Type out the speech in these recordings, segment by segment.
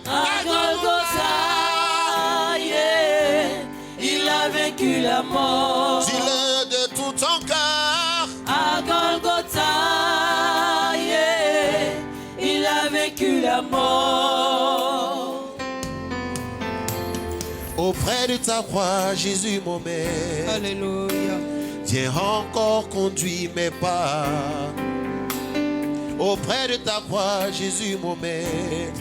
À Golgotha, yeah, il a vaincu la mort. Dis-le de tout ton cœur. À Golgotha, yeah, il a vaincu la mort. Auprès de ta croix, Jésus mon maître. Alléluia. Viens encore conduire mes pas. Auprès de ta croix, Jésus mon maître.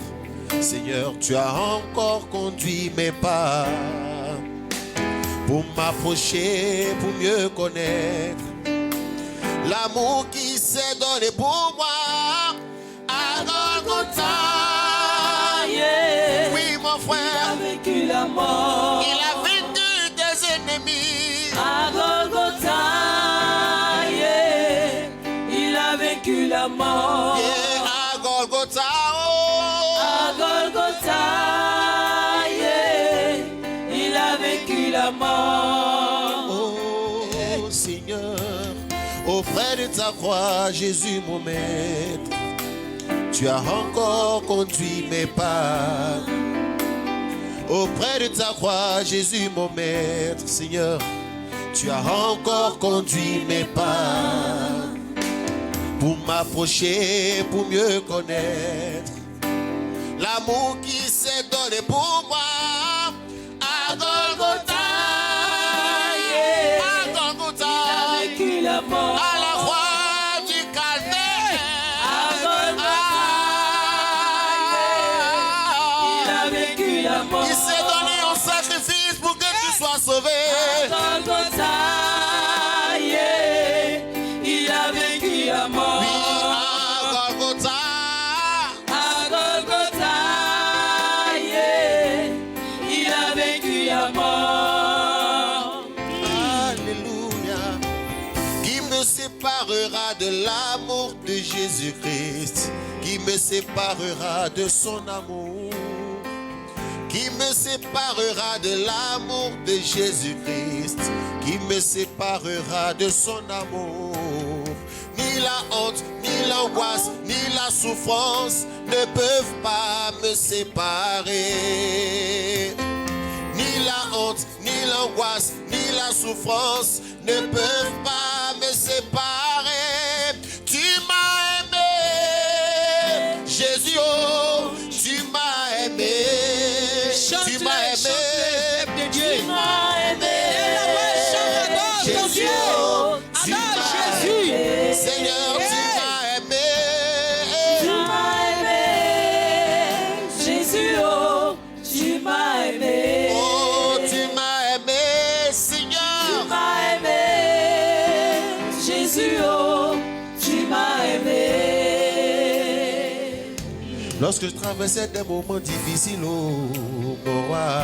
Seigneur, tu as encore conduit mes pas. Pour m'approcher, pour mieux connaître l'amour qui s'est donné pour moi. À Golgotha, Yeah. oui mon Il frère, a vaincu la mort. il a vaincu tes ennemis. À Golgotha, yeah, il a vaincu la mort. Yeah, à Golgotha, oh. À Golgotha, yeah, il a vaincu la mort. Oh Seigneur, auprès de ta croix, Jésus mon maître, tu as encore conduit mes pas. Auprès de ta croix, Jésus mon maître, Seigneur, tu as encore conduit mes pas. Pour m'approcher, pour mieux connaître l'amour qui s'est donné pour moi. À Golgotha, Yeah. à Golgotha, Il a vaincu la mort. à la croix du calvaire. À Golgotha, il a vaincu la mort. Il s'est donné en sacrifice pour que tu sois sauvé. À Golgotha, yeah, il a vaincu la mort. Oui, à Golgotha, À Golgotha, yeah, il a vaincu la mort. alléluia. Qui me séparera de l'amour de Jésus-Christ? Qui me séparera de son amour? Qui me séparera de l'amour de Jésus-Christ? Qui me séparera de son amour? Ni la honte, ni l'angoisse, ni la souffrance ne peuvent pas me séparer. Ni la honte, ni l'angoisse, ni la souffrance ne peuvent pas me séparer. Tu m'as aimé, Jésus, oh, tu m'as aimé. Tu m'as aimé, Tu m'as aimé, Jésus, oh, tu m'as aimé. Seigneur, tu m'as aimé. Tu m'as aimé, Jésus, oh, tu m'as aimé. Oh, tu m'as aimé, Seigneur. Tu m'as aimé, Jésus, oh, tu m'as aimé. Lorsque je traversais des moments difficiles, oh, mon roi,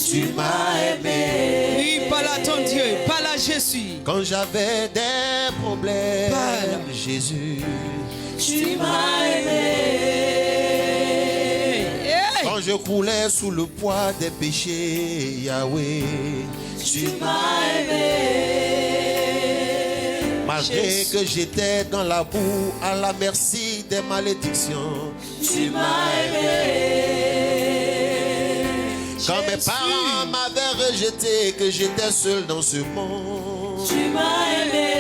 tu m'as aimé. Oui, parle à ton Dieu, parle à Jésus. Quand j'avais des problèmes, Parle. Jésus, Tu m'as aimé. Hey. quand je croulais sous le poids des péchés, Yahweh, Tu m'as aimé. malgré que j'étais dans la boue, à la merci des malédictions. Tu m'as aimé. Quand mes Jésus. parents m'avaient rejeté, que j'étais seul dans ce monde. Tu m'as aimé.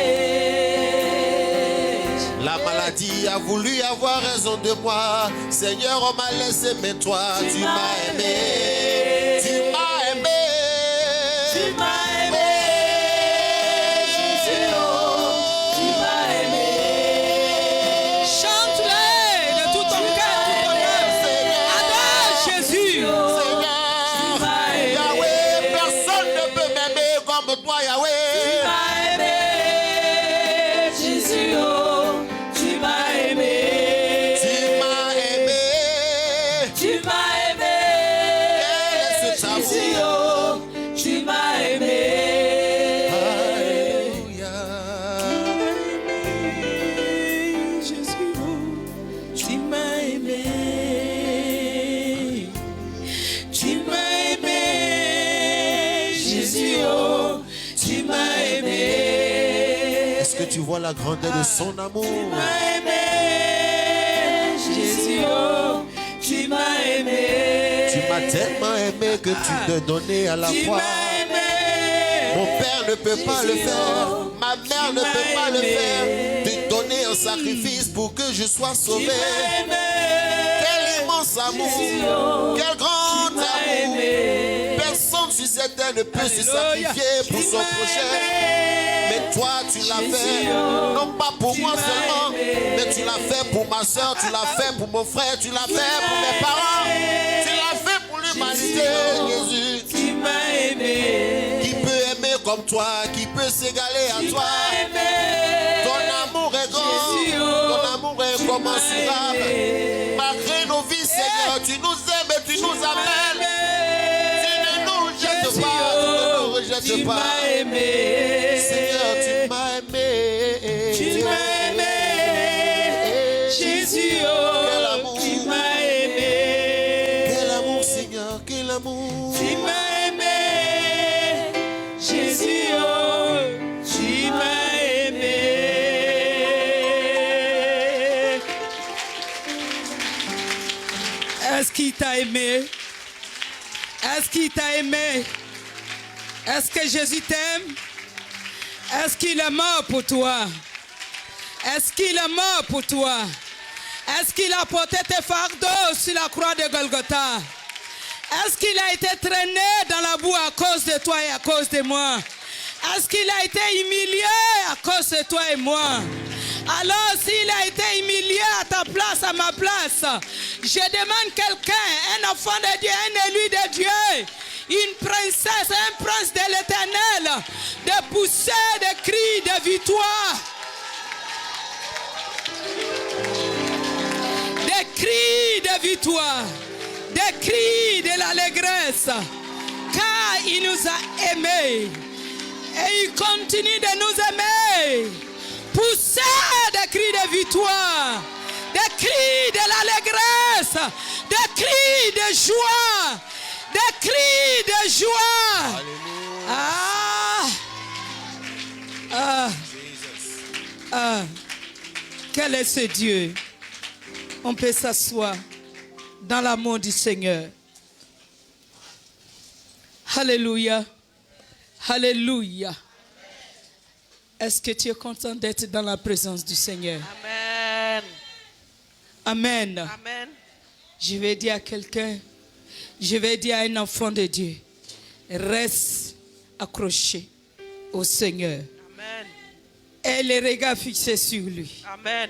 La maladie a voulu avoir raison de moi. Seigneur, on m'a laissé, mais toi, tu m'as aimé. Tu m'as aimé. Tu m'as aimé. Jésus, oh, tu m'as aimé. Chante-le de tout ton cœur, tout ton âme. Adore Jésus. Seigneur, m'as aimé. Yahweh, personne ne peut m'aimer comme toi, Tu Yahweh. m'as aimé. Jésus, oh, tu m'as aimé. Tu m'as aimé. Tu m'as aimé. Laisse ta Jésus, bouche. oh, tu m'as aimé. Alléluia. Jésus, oh, tu m'as aimé. Tu m'as aimé. Jésus, oh, tu m'as aimé. Est-ce que tu vois la grandeur de son amour? Tu m'as aimé. Jésus, oh, tu m'as aimé. Tu m'as tellement aimé que tu t'es donné à la Tu croix. m'as aimé. Mon père ne peut pas le faire. Ma mère ne peut pas le faire. De donner un sacrifice pour que je sois sauvé. Tu m'as aimé. Quel immense amour. Quel grand amour. Personne sur cette terre ne peut se sacrifier pour son prochain. Mais toi, tu l'as fait. Non pas pour moi seulement. Mais tu l'as fait pour ma soeur. Tu l'as fait pour mon frère. Tu l'as fait pour mes parents. Tu l'as fait pour l'humanité, Jésus. Qui m'a aimé. Qui peut aimer comme toi, qui peut s'égaler à toi. Ton amour est grand, ton amour est incommensurable. Malgré nos vies, Seigneur, tu nous aimes et tu nous appelles. Tu ne nous rejettes pas, tu ne nous rejettes pas. Seigneur, tu m'as aimé. Tu m'as aimé. Jésus, oh, tu m'as aimé. Quel amour, Seigneur, quel amour. Tu m'as aimé. Jésus, oh, tu m'as aimé. Est-ce qu'il t'a aimé? Est-ce qu'il t'a aimé? Est-ce que Jésus t'aime? Est-ce qu'il est mort pour toi? Est-ce qu'il est mort pour toi? Est-ce qu'il a porté tes fardeaux sur la croix de Golgotha? Est-ce qu'il a été traîné dans la boue à cause de toi et à cause de moi? Est-ce qu'il a été humilié à cause de toi et moi? Alors s'il a été humilié à ta place, à ma place, je demande quelqu'un, un enfant de Dieu, un élu de Dieu, une princesse, un prince de l'Éternel, de pousser des cris de victoire. Des cris de victoire. Des cris de l'allégresse. Car il nous a aimés. Et il continue de nous aimer. Poussez des cris de victoire. Des cris de l'allégresse. Des cris de joie. Des cris de joie. Alléluia. Quel est ce Dieu? On peut s'asseoir dans l'amour du Seigneur. Alléluia. Alléluia. Est-ce que tu es content d'être dans la présence du Seigneur? Amen. Amen. Amen. Je vais dire à quelqu'un, je vais dire à un enfant de Dieu, reste accroché au Seigneur. Amen. Et les regards fixés sur lui. Amen.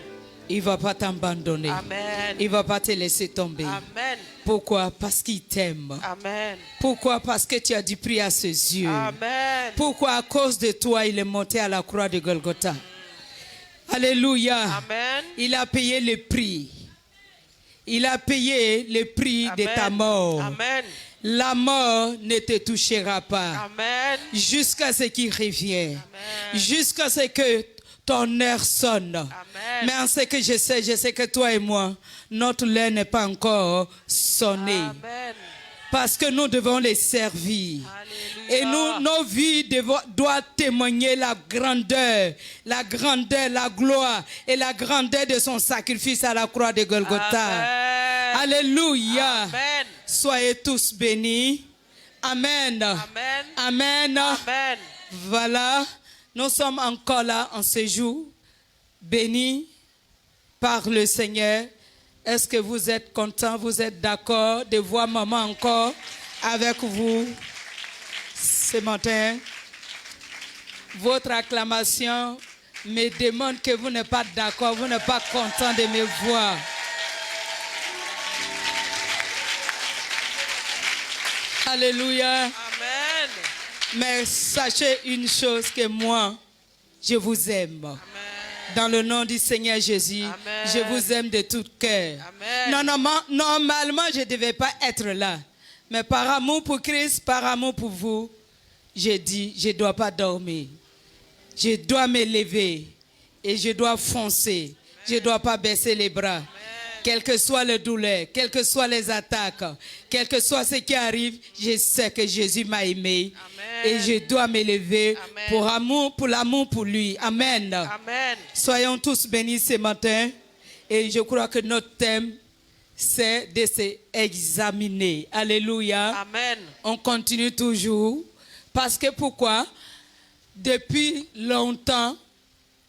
Il ne va pas t'abandonner. Amen. Il ne va pas te laisser tomber. Amen. Pourquoi? Parce qu'il t'aime. Amen. Pourquoi? Parce que tu as du prix à ses yeux. Amen. Pourquoi? À cause de toi, il est monté à la croix de Golgotha. Alléluia. Amen. Il a payé le prix. Il a payé le prix de ta mort. Amen. La mort ne te touchera pas. Amen. Jusqu'à ce qu'il revienne. Amen. Jusqu'à ce que ton heure sonne. Amen. Mais en ce que je sais que toi et moi, notre heure n'est pas encore sonnée. Amen. Parce que nous devons les servir. Alléluia. Et nos vies doivent témoigner la grandeur, la gloire et la grandeur de son sacrifice à la croix de Golgotha. Amen. Alléluia. Amen. Soyez tous bénis. Amen. Amen. Amen. Amen. Voilà, nous sommes encore là en ce jour, bénis par le Seigneur. Est-ce que vous êtes contents, vous êtes d'accord de voir maman encore avec vous ce matin? Votre acclamation me demande que vous n'êtes pas d'accord, vous n'êtes pas content de me voir. Alléluia. Amen. Mais sachez une chose, que moi, je vous aime. Amen. Dans le nom du Seigneur Jésus, Amen. je vous aime de tout cœur. Amen. Normalement, je ne devais pas être là. Mais par amour pour Christ, par amour pour vous, j'ai dit, je ne dois pas dormir. Je dois me lever et je dois foncer. Je ne dois pas baisser les bras. Quelle que soit la douleur, quelles que soient les attaques, quel que soit ce qui arrive, je sais que Jésus m'a aimé. Amen. Et je dois me lever Amen. pour l'amour pour lui. Amen. Amen. Soyons tous bénis ce matin. Et je crois que notre thème, c'est de s'examiner. Alléluia. Amen. On continue toujours. Parce que pourquoi? Depuis longtemps,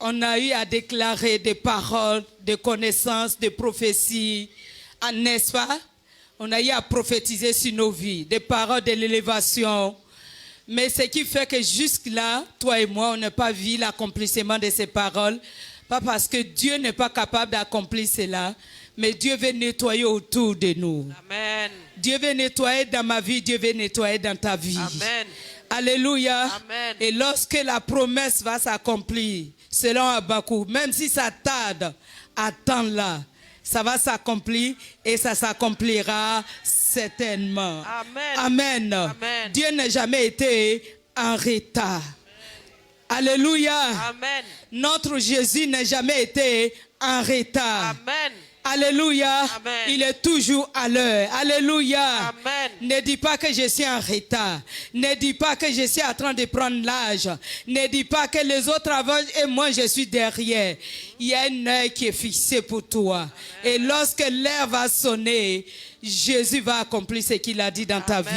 on a eu à déclarer des paroles, des connaissances, des prophéties, n'est-ce pas? On a eu à prophétiser sur nos vies, des paroles de l'élévation. Mais ce qui fait que jusque-là, toi et moi, on n'a pas vu l'accomplissement de ces paroles. Pas parce que Dieu n'est pas capable d'accomplir cela, mais Dieu veut nettoyer autour de nous. Amen. Dieu veut nettoyer dans ma vie, Dieu veut nettoyer dans ta vie. Amen. Alléluia. Amen. Et lorsque la promesse va s'accomplir, selon Habakkuk, même si ça tarde, attends-la. Ça va s'accomplir et ça s'accomplira certainement. Amen. Amen. Amen. Dieu n'a jamais été en retard. Alléluia. Amen. Notre Jésus n'a jamais été en retard. Amen. Alléluia. Amen. Il est toujours à l'heure. Alléluia. Amen. Ne dis pas que je suis en retard. Ne dis pas que je suis en train de prendre l'âge. Ne dis pas que les autres avancent et moi je suis derrière. Il y a une heure qui est fixée pour toi. Et lorsque l'heure va sonner, Jésus va accomplir ce qu'il a dit dans ta vie.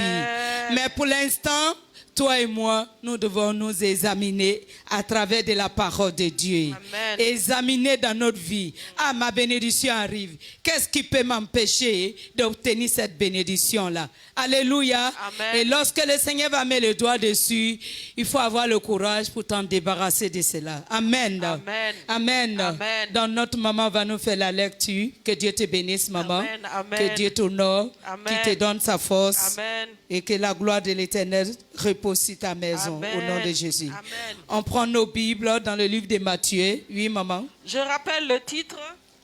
Mais pour l'instant, toi et moi, nous devons nous examiner à travers de la parole de Dieu. Amen. Examiner dans notre vie. Ah, ma bénédiction arrive. Qu'est-ce qui peut m'empêcher d'obtenir cette bénédiction-là? Alléluia. Amen. Et lorsque le Seigneur va mettre le doigt dessus, il faut avoir le courage pour t'en débarrasser de cela. Amen. Amen. Amen. Amen. Donc notre maman va nous faire la lecture. Que Dieu te bénisse, maman. Amen. Amen. Que Dieu t'honore. Amen. Qu'il te donne sa force. Amen. Et que la gloire de l'Éternel repose sur ta maison. Amen. Au nom de Jésus. Amen. On prend nos Bibles dans le livre de Matthieu. Oui, maman. Je rappelle le titre,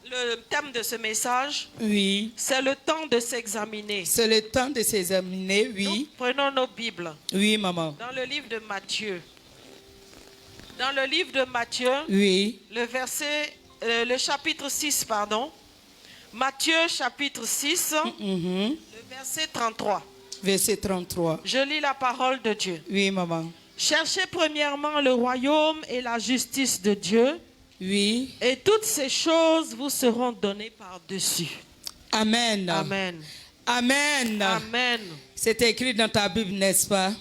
le thème de ce message. Oui. C'est le temps de s'examiner. C'est le temps de s'examiner. Nous Oui. prenons nos Bibles. Oui, maman. Dans le livre de Matthieu. Dans le livre de Matthieu, Oui. le chapitre 6, pardon. Matthieu chapitre 6, Mhm. le verset 33. Verset 33. Je lis la parole de Dieu. Oui, maman. Cherchez premièrement le royaume et la justice de Dieu, Oui. et toutes ces choses vous seront données par-dessus. Amen. Amen. Amen. Amen. C'est écrit dans ta Bible, n'est-ce pas?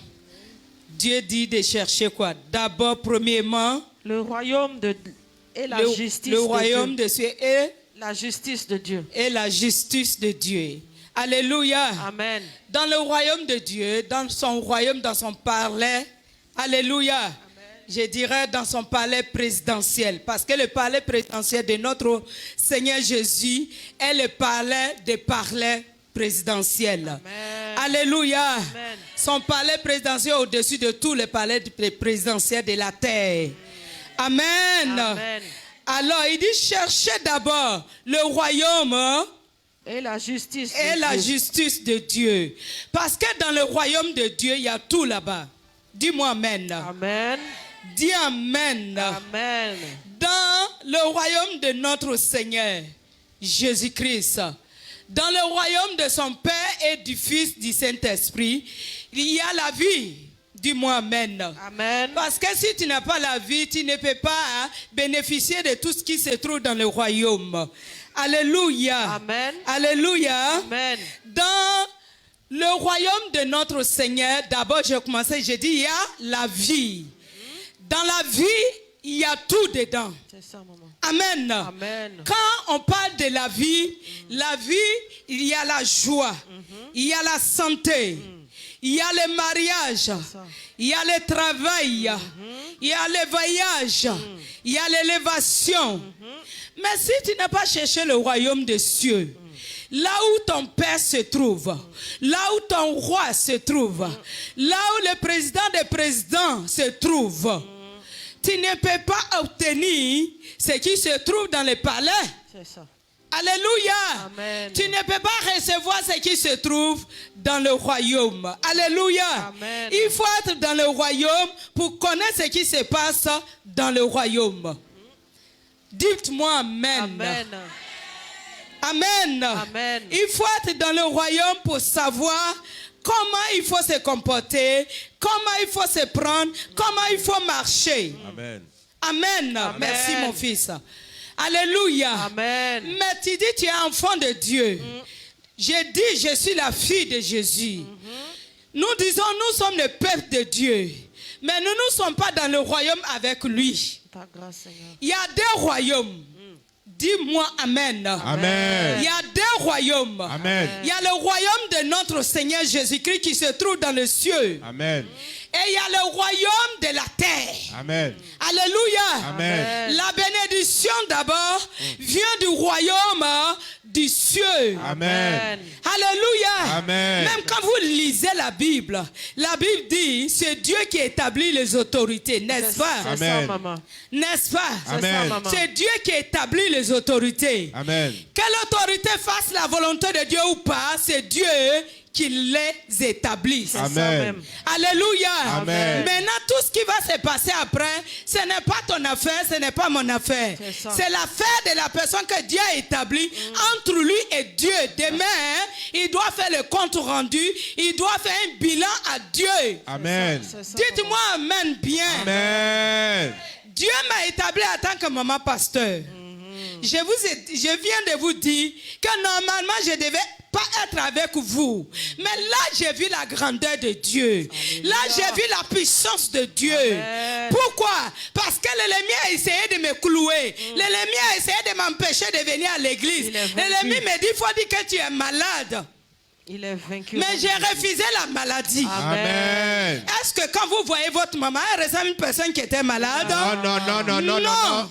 Dieu dit de chercher quoi? D'abord, premièrement, Le royaume et la justice le de royaume Dieu. de Dieu et La justice de Dieu. la justice de Dieu. Alléluia. Amen. Dans le royaume de Dieu, dans son royaume, dans son palais, alléluia. Amen. Je dirais dans son palais présidentiel. Parce que le palais présidentiel de notre Seigneur Jésus est le palais des palais présidentiels. Amen. Alléluia. Amen. Son palais présidentiel au-dessus de tous les palais présidentiels de la terre. Amen. Amen. Alors, il dit, cherchez d'abord le royaume Et la justice et de la Dieu. justice de Dieu. Parce que dans le royaume de Dieu, il y a tout là-bas. Dis-moi amen. Amen. Dis amen. Amen. Dans le royaume de notre Seigneur, Jésus-Christ, dans le royaume de son Père et du Fils du Saint-Esprit, il y a la vie. Dis-moi amen. Amen. Parce que si tu n'as pas la vie, tu ne peux pas bénéficier de tout ce qui se trouve dans le royaume. Alléluia. Amen. Alléluia. Amen. Dans le royaume de notre Seigneur, d'abord j'ai commencé, j'ai dit il y a la vie. Dans la vie, il y a tout dedans. C'est ça, maman. Amen. Amen. Quand on parle de la vie, il y a la joie, il y a la santé, il y a le mariage, il y a le travail, il y a le voyage, il y a l'élévation. Mais si tu n'as pas cherché le royaume des cieux, là où ton père se trouve, là où ton roi se trouve, là où le président des présidents se trouve, tu ne peux pas obtenir ce qui se trouve dans le palais. C'est ça. Alléluia. Amen. Tu ne peux pas recevoir ce qui se trouve dans le royaume. Alléluia. Amen. Il faut être dans le royaume pour connaître ce qui se passe dans le royaume. Dites-moi amen. Amen. Amen. Amen. Il faut être dans le royaume pour savoir comment il faut se comporter, comment il faut se prendre, comment il faut marcher. Amen. Amen. Amen. Merci mon fils. Alléluia. Amen. Mais tu dis tu es enfant de Dieu. J'ai dit, je suis la fille de Jésus. Nous disons, nous sommes le peuple de Dieu. Mais nous ne sommes pas dans le royaume avec lui. Ta grâce, Seigneur. Il y a deux royaumes. Dis-moi Amen. Amen. Il y a deux royaumes. Amen. Il y a le royaume de notre Seigneur Jésus-Christ qui se trouve dans le ciel. Amen. Et il y a le royaume de la terre. Amen. Alléluia. Amen. La bénédiction d'abord vient du royaume du ciel. Amen. Alléluia. Amen. Même quand vous lisez la Bible dit c'est Dieu qui établit les autorités, n'est-ce pas? C'est Amen. ça, maman. N'est-ce pas? Amen. maman. C'est Dieu qui établit les autorités. Amen. Que l'autorité fasse la volonté de Dieu ou pas, c'est Dieu qui les établit. C'est ça Amen. même. Alléluia. Amen. Maintenant, tout ce qui va se passer après, ce n'est pas ton affaire, ce n'est pas mon affaire. C'est ça. C'est l'affaire de la personne que Dieu a établie entre lui et Dieu. Demain, il doit faire le compte rendu, il doit faire un bilan à Dieu. Amen. C'est ça, Dites-moi Amen bien. Amen. Dieu m'a établi en tant que maman pasteur. Je viens de vous dire que normalement je devais pas être avec vous. Mais là, j'ai vu la grandeur de Dieu. Là, j'ai vu la puissance de Dieu. Amen. Pourquoi? Parce que l'ennemi a essayé de me clouer. L'ennemi a essayé de m'empêcher de venir à l'église. Il est vaincu. L'ennemi me dit, il faut dire que tu es malade. Il est vaincu. Mais j'ai refusé la maladie. Amen. Est-ce que quand vous voyez votre maman, elle ressemble à une personne qui était malade? Non.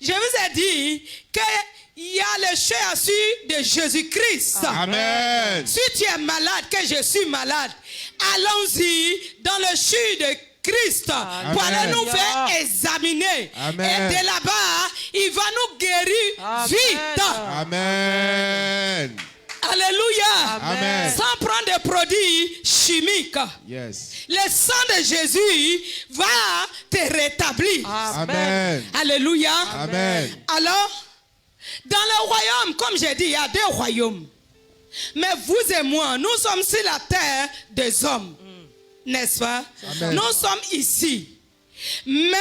Je vous ai dit qu'il y a le chai assis de Jésus-Christ. Amen. Si tu es malade, que je suis malade, allons-y dans le chai de Christ pour Amen. aller nous faire examiner. Amen. Et de là-bas, il va nous guérir Amen. vite. Amen. Alléluia. Amen. Sans prendre des produits chimiques. Yes. Le sang de Jésus va te rétablir. Amen. Alléluia. Amen. Alors, dans le royaume, comme j'ai dit, il y a deux royaumes. Mais vous et moi, nous sommes sur la terre des hommes. N'est-ce pas? Amen. Nous sommes ici. Mais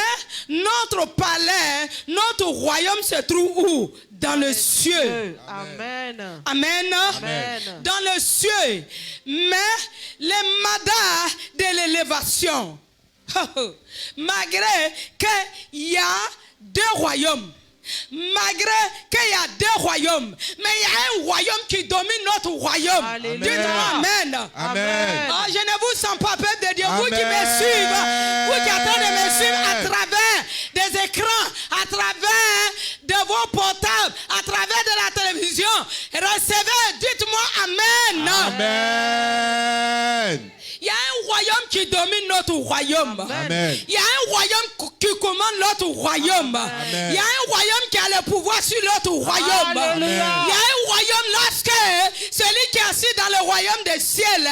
notre palais, notre royaume se trouve où? Dans le ciel. Amen. Amen. Amen. Dans le ciel. Mais les mandats de l'élévation, malgré qu'il y a deux royaumes, malgré qu'il y a deux royaumes, mais il y a un royaume qui domine notre royaume. Alléluia. Dites-moi Amen. Amen. Ah, je ne vous sens pas peuple de Dieu, vous qui me Amen. suivez, vous qui êtes en train de me suivre à travers des écrans, à travers de vos portables, à travers de la télévision. Recevez, dites-moi Amen. Amen. Il y a un royaume qui domine notre royaume. Amen. Il y a un royaume qui commande notre royaume. Amen. Il y a un royaume qui a le pouvoir sur notre royaume. Alléluia. Il y a un royaume lorsque celui qui est assis dans le royaume des ciels,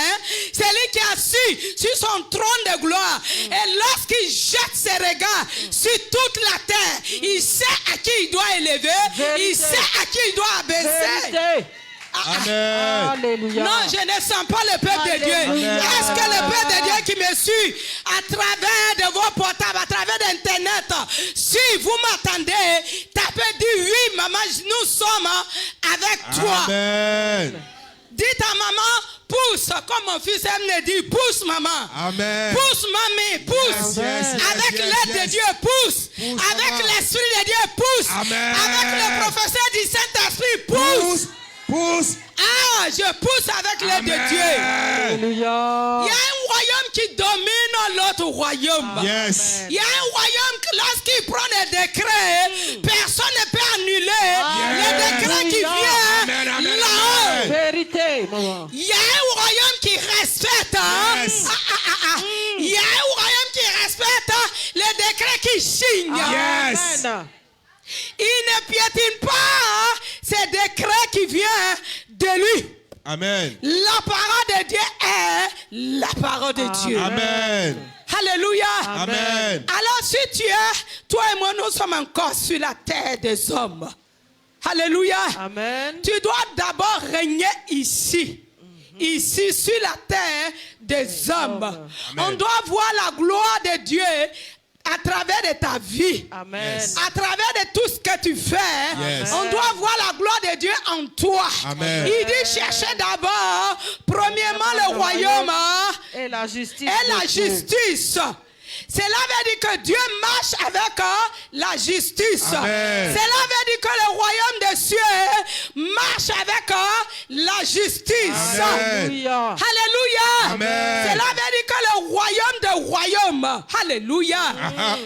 celui qui est assis sur son trône de gloire, et lorsqu'il jette ses regards sur toute la terre, il sait à qui il doit élever, Vérité. il sait à qui il doit abaisser. Vérité. Amen. Alléluia. Non, je ne sens pas le peuple de Dieu. Alléluia. Est-ce que le peuple de Dieu qui me suit à travers de vos portables, à travers d'Internet, si vous m'attendez, tapez, dit oui, maman, nous sommes avec toi. Amen. Dites à maman, pousse, comme mon fils aime me dire, pousse maman. Amen. Pousse mamie, pousse. Yes, yes, Avec yes, l'aide yes. de Dieu, pousse. Avec maman. l'Esprit de Dieu, pousse. Amen. Avec le professeur du Saint-Esprit, pousse. Pousse. Ah, je pousse avec l'aide de Dieu. Amen. Alléluia. Il y a un royaume qui domine l'autre royaume. Yes. Il y a un royaume que lorsqu'il prend des décrets, personne ne peut annuler le décret qui vient Amen, amen, là-haut. amen. Vérité, maman. Il y a un royaume qui respecte. Yes. Il y a un royaume qui respecte les décrets qui signe. Yes. Amen. Il ne piétine pas ces décrets qui viennent de lui. Amen. La parole de Dieu est la parole de Dieu. Amen. Alléluia. Amen. Alors si tu es, toi et moi, nous sommes encore sur la terre des hommes. Alléluia. Amen. Tu dois d'abord régner ici. Ici, sur la terre des hommes. Amen. On doit voir la gloire de Dieu à travers de ta vie, Amen. à travers de tout ce que tu fais, Yes. on doit voir la gloire de Dieu en toi. Amen. Il dit cherchez d'abord, premièrement, le royaume Et la justice. et la de Dieu. justice. Cela veut dire que Dieu marche avec la justice. Amen. Cela veut dire que le royaume des cieux marche avec la justice. Amen. Alléluia. Alléluia. Amen. Cela veut dire que le royaume des royaumes, alléluia,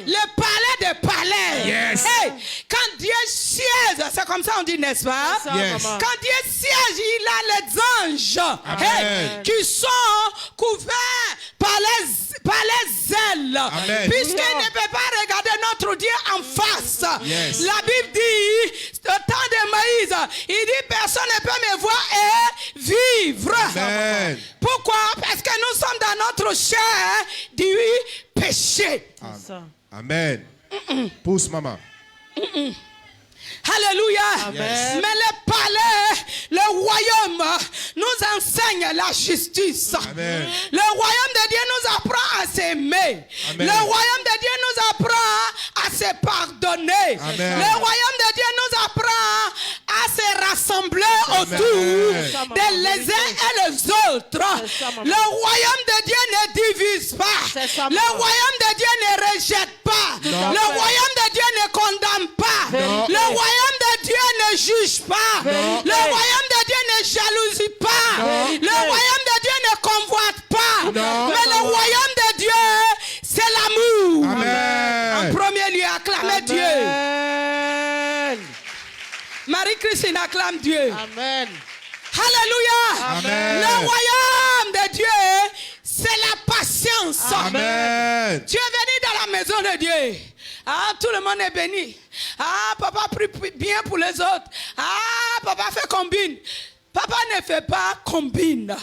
le palais des palais. Yes. Hey, quand Dieu siège, c'est comme ça on dit, n'est-ce pas? C'est ça, Yes. maman. Quand Dieu siège, il a les anges Amen. qui sont couverts par les ailes. Amen. Puisqu'il ne peut pas regarder notre Dieu en face. Yes. La Bible dit, au temps de Moïse, il dit personne ne peut me voir et vivre. Amen. Pourquoi? Parce que nous sommes dans notre chair du péché. C'est ça. Amen. Pousse, maman. Alléluia. Amen. Mais le palais, le royaume nous enseigne la justice. Amen. Le royaume de Dieu nous apprend à s'aimer. Amen. Le royaume de Dieu nous apprend à se pardonner. Amen. Le royaume de Dieu nous apprend à se rassembler Amen. autour C'est ça, maman, de les uns et les autres. C'est ça, maman. Le royaume de Dieu ne divise pas. C'est ça, Le maman. royaume de Dieu ne rejette pas. Non. Le royaume de Dieu ne condamne pas. Non. Le royaume de Dieu ne juge pas. Non. Le royaume de Dieu ne jalousie pas. Non. Le royaume de Dieu ne convoite pas. Non. Mais le royaume de Dieu, c'est l'amour. En Amen. premier lieu, acclamez Dieu. Amen. Marie-Christine acclame Dieu. Amen. Alléluia. Amen. Le royaume de Dieu, c'est la patience. Amen. Tu es venu dans la maison de Dieu. Ah, tout le monde est béni. Ah, papa prie bien pour les autres. Ah, papa fait combine. Papa ne fait pas combine.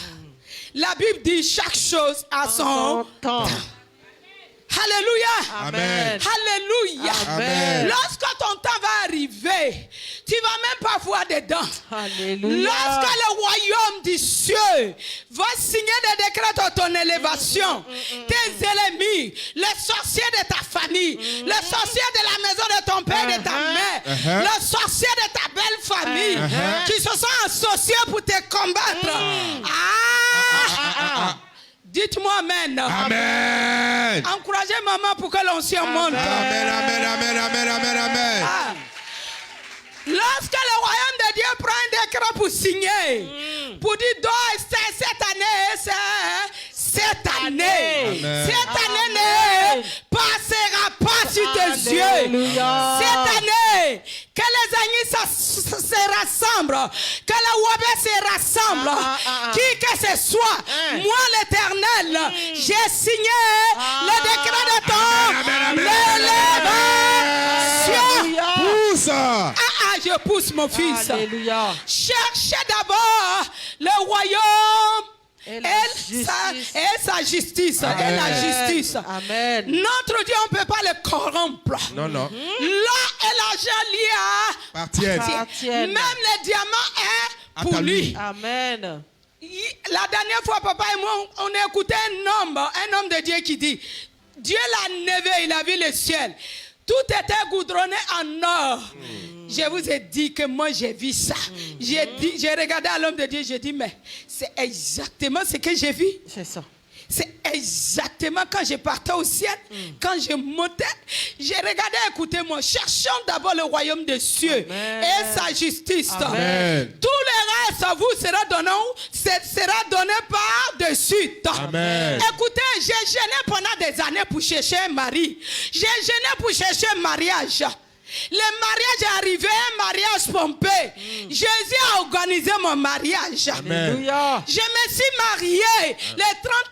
La Bible dit chaque chose à son temps. Alléluia. Amen. Alléluia. Amen. Lorsque ton temps va arriver, tu ne vas même pas voir dedans. Alléluia. Lorsque le royaume des cieux va signer des décrets de ton élévation, tes ennemis, les sorciers de ta famille, les sorciers de la maison de ton père et de ta mère, les sorciers de ta belle famille, qui se sont associés pour te combattre. Dites-moi amen. Amen. Encouragez maman pour que l'onction monte. Amen, amen, amen, amen, amen, amen. Ah. Lorsque le royaume de Dieu prend un décret pour signer, pour dire donc c'est cette année, c'est cette année. Amen. Cette année ne passera pas sur tes yeux. Alléluia. Cette année, que les amis se rassemblent, que le Wabé se rassemble, qui que ce soit, moi l'éternel, j'ai signé le décret de ton Amen, amen, élévation. Pousse. Je pousse mon fils. Alléluia. Cherchez d'abord le royaume Et et la sa justice. Amen. Et la justice. Amen. Notre Dieu, on ne peut pas le corrompre. Non, non. L'or et l'argent liés Partienne. Appartiennent. même le diamant est À pour ta lui. lui. Amen. La dernière fois, papa et moi, on a écouté un homme de Dieu qui dit, Dieu l'a levé, il a vu le ciel. Tout était goudronné en or. Je vous ai dit que moi j'ai vu ça. J'ai regardé à l'homme de Dieu, j'ai dit, mais c'est exactement ce que j'ai vu. C'est ça. C'est exactement quand je partais au ciel, quand je montais, j'ai regardé, écoutez-moi, cherchons d'abord le royaume des cieux Amen. et sa justice. Amen. Tout le reste à vous sera donné par de suite. Amen. Écoutez, j'ai gêné pendant des années pour chercher un mari. J'ai gêné pour chercher un mariage. Le mariage est arrivé, un mariage pompé. Jésus a organisé mon mariage. Amen. Alléluia. Je me suis mariée le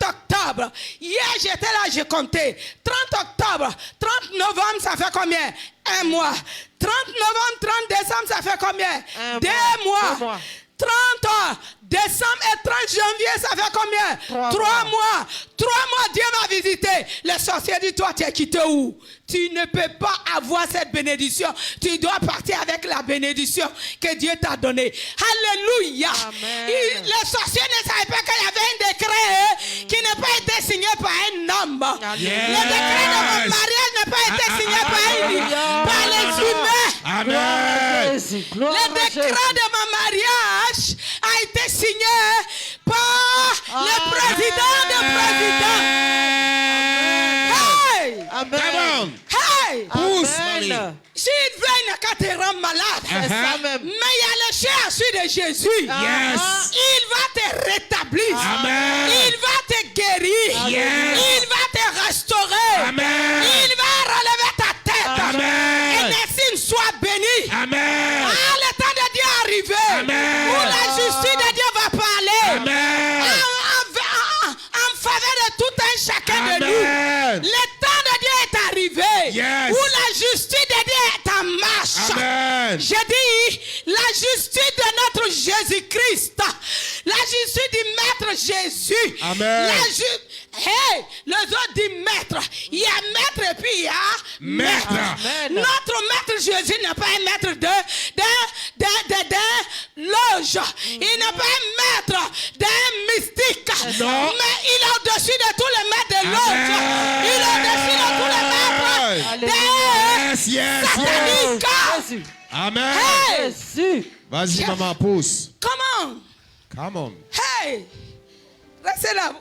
30 octobre. Hier, j'étais là, j'ai compté. 30 octobre, 30 novembre, ça fait combien? Un mois. 30 novembre, 30 décembre, ça fait combien? Un 2 mois. mois. 2 mois. 30 décembre et 30 janvier, ça fait combien? 3 mois. 3 mois, Dieu m'a visité. Le sorcier dit, toi, tu es quitté où? Tu ne peux pas avoir cette bénédiction. Tu dois partir avec la bénédiction que Dieu t'a donnée. Alléluia. Amen. Le sorcier ne savait pas qu'il y avait un décret qui n'a pas été signé par un homme. Yes. Le décret de mon mariage n'a n'a pas été signé par les humains. Amen. Le décret de mon mariage a été signé par le président des présidents. Hey! Come Hey! Pousse, mamie. S'il vient qu'à te rendre malade, mais il y a le cherche de Jésus. Yes. Il va te rétablir. Amen. Il va te guérir. Yes. Il va te restaurer. Amen. Il va relever ta tête. Amen. Et Nessine soit béni. Amen. Ah, le temps de Dieu est arrivé. Amen. Où la justice de Dieu va parler. Amen. En faveur de tout un chacun de nous. Amen. Le temps de Dieu est arrivé. Yes. Où la justice de Dieu est en marche. Amen. Je dis la justice de notre Jésus-Christ. La justice du Maître Jésus. Amen. Hey, les autres disent maître. Il y a maître et puis il y a maître. Notre Maître Jésus n'est pas un maître de loge. Il n'est pas un maître d'un mystique. Non. Mais il est au-dessus de tous les maîtres de loge. Il est au-dessus de tous les maîtres des Yes, yes, sataniques. yes. Amen. Hey, Vas-y, maman, pousse. comment? Come on. Hey, restez là.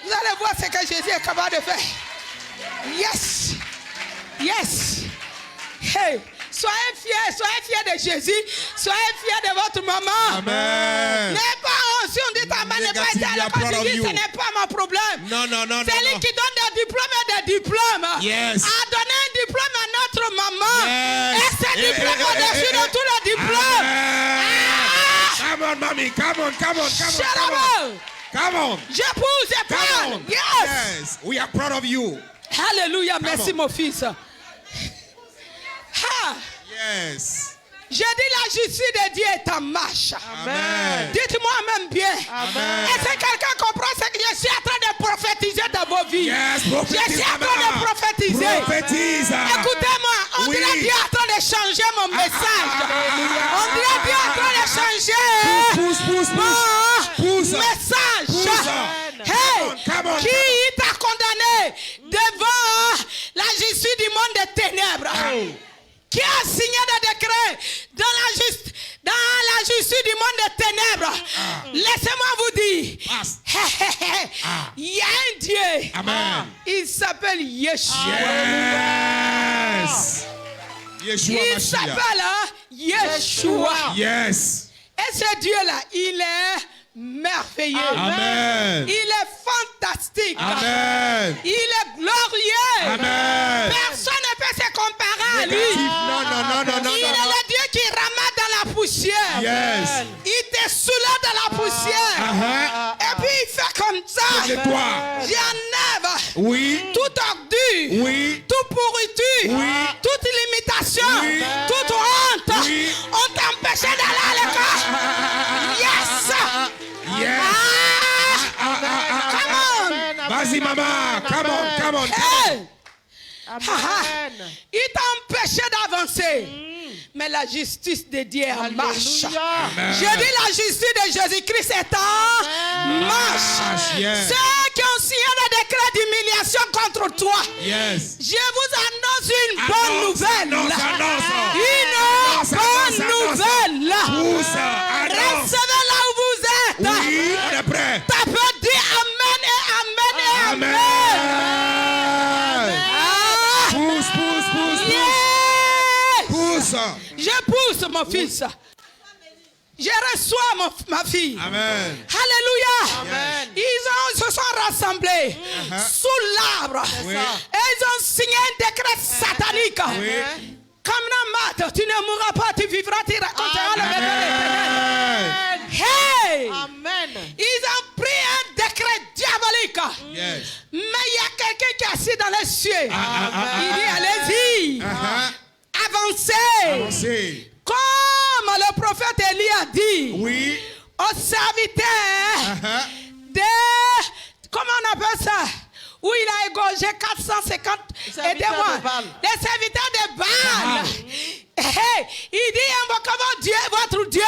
Vous allez voir ce que Jésus est capable de faire. Yes. Yes. Hey, soyez fiers de Jésus. Soyez fiers de votre maman. Amen. N'est pas si on dit ta maman n'est pas été à l'école, tu dis ce n'est pas mon problème. Non, non, non, C'est lui non. qui donne des diplômes et des diplômes. Yes. A donné un diplôme à notre maman. Yes. Et ce diplôme au-dessus de tous les diplômes. Come on, mommy. Come on, come on, come on. Shut Come on. up. Come on. J'épouse, Come j'épouse. on. Yes. Yes. We are proud of you. Alléluia, merci on. mon fils. Ha. Yes. Je dis la justice de Dieu est en marche. Amen. Dites-moi même bien. Amen. Est-ce que quelqu'un comprend ce que je suis en train de prophétiser dans vos vies? Yes, Je suis en train de prophétiser. Prophétise. Écoutez-moi, on Oui. dirait Dieu est en train de changer mon message. On dirait Dieu est en train de changer Pousse, pousse, pousse. mon Pousse. message. Pousse. Hey, Come on. qui t'a condamné devant la justice du monde des ténèbres? Qui a signé des décrets dans la justice du monde des ténèbres? Laissez-moi vous dire, il y a un Dieu. Amen. Il s'appelle Yeshua. Yes. Yeshua Il Mashiach. s'appelle Yeshua. Yes. Et ce Dieu-là, il est merveilleux. Amen. Il est fantastique. Amen. Il est glorieux. Amen. Personne ne peut se comparer à lui. Non, non, non, non, non, Il est non. le Dieu qui ramasse dans la poussière. Yes. Il te soulève dans la poussière. Et puis il fait comme ça. C'est toi. J'enlève Oui. toute ordure, Oui. toute pourriture, Oui. toute limitation, Oui. toute honte. Oui. On t'empêchait d'aller à l'école. Yes. Yes. Come on. Vas-y, maman. Come on, come on. Hey. Il t'a empêché d'avancer. Mais la justice de Dieu est en marche. Amen. Je dis la justice de Jésus-Christ est en marche. Yes. Ceux qui ont signé des décrets d'humiliation contre toi, Yes. je vous annonce une bonne nouvelle. Annonce. Une bonne Annonce. nouvelle. Pousse. Annonce. Recevez là où vous êtes. Oui, on est prêt. Tapez, dis Amen et Amen et Amen. Amen. Ah. Pousse. Yes. Pousse. Je pousse mon fils. Je reçois ma fille. Amen. Alléluia. Amen. Ils se sont rassemblés sous l'arbre. Oui. Et ils ont signé un décret satanique. Oui. Comme Namat, tu ne mourras pas, tu vivras, tu raconteras le bénéfice de l'Éternel. Hey! Amen. Ils ont pris un décret diabolique. Yes. Mais il y a quelqu'un qui est assis dans les cieux. Il dit, allez-y. Avancez. Avancez. Comme le prophète Élie a dit Oui. aux serviteurs de... Comment on appelle ça? Où il a égorgé 450. Aidez-moi. Les serviteurs de Baal. Il dit invoquez votre Dieu.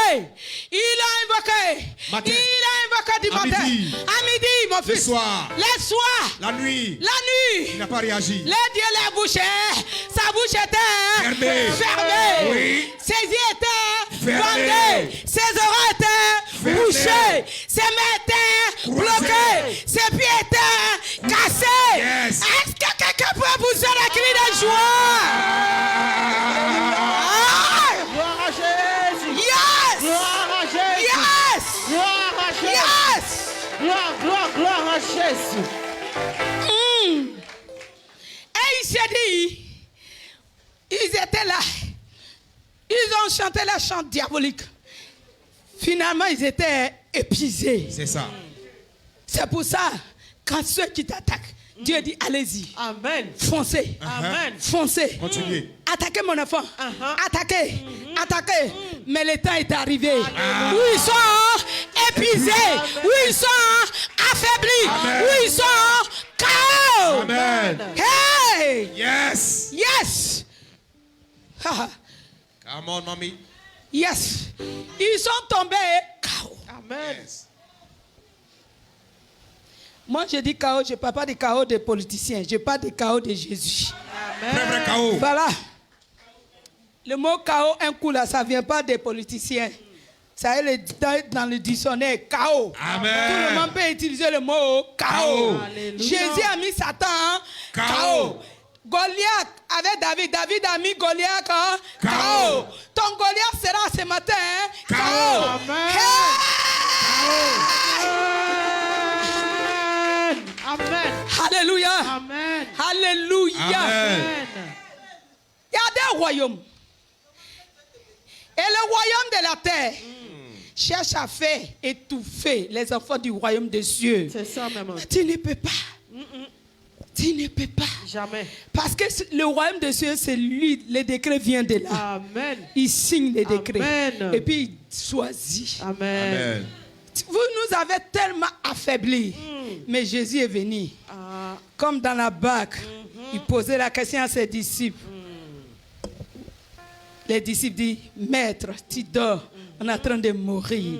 Il a invoqué. Matin. Il a invoqué du À matin. midi. À midi, mon mon Le fils. soir. Le soir. La nuit. La nuit. Il n'a pas réagi. Le Dieu l'a bouché. Sa bouche était Fermée. fermée. Oui. Ses yeux étaient Fermés. bandés. Ses oreilles étaient Fermés. bouchées. Ses mains étaient bloquées. Ses pieds étaient cassés. Yes. Est-ce que quelqu'un peut pousser la cri de joie? Gloire à Jésus. Yes! Gloire à Jésus. Yes! Gloire à Jésus. Yes! Gloire, gloire, gloire à Jésus. Et il s'est dit, ils étaient là, ils ont chanté la chant diabolique. Finalement, ils étaient épuisés. C'est ça. C'est pour ça, quand ceux qui t'attaquent, Dieu dit, allez-y, Amen. foncez, Amen. foncez. Continuez. Attaquez mon enfant, Uh-huh. attaquez, attaquez. Mais le temps est arrivé où ils sont épuisés, où ils sont affaiblis, Amen. où ils sont KO. Amen. Hey! Yes. Yes! Haha. Come on, mommy. Yes! Ils sont tombés KO. Amen. Yes. Moi, je dis KO, je ne parle pas de KO des politiciens, je parle de KO de Jésus. Vrai, vrai chaos. Voilà. Le mot KO, un coup là, ça ne vient pas des politiciens. Ça est dans le dictionnaire, KO. Amen. Tout le monde peut utiliser le mot KO. Alléluia. Jésus a mis Satan KO. KO. Goliath avec David. David a mis Goliath KO. KO. Ton Goliath sera ce matin KO. Amen. Amen. Alléluia. Amen. Alléluia. Amen. Il y a des royaumes. Et le royaume de la terre cherche à faire étouffer les enfants du royaume des cieux. C'est ça, maman. Tu ne peux pas. Tu ne peux pas. Jamais. Parce que le royaume des cieux, c'est lui. Le décret vient de là. Amen. Il signe les décrets. Amen. Et puis il choisit. Amen. Amen. Vous nous avez tellement affaiblis. Mais Jésus est venu. Ah, Comme dans la barque. Il posait la question à ses disciples. Les disciples disent, Maître, tu dors, on est en train de mourir.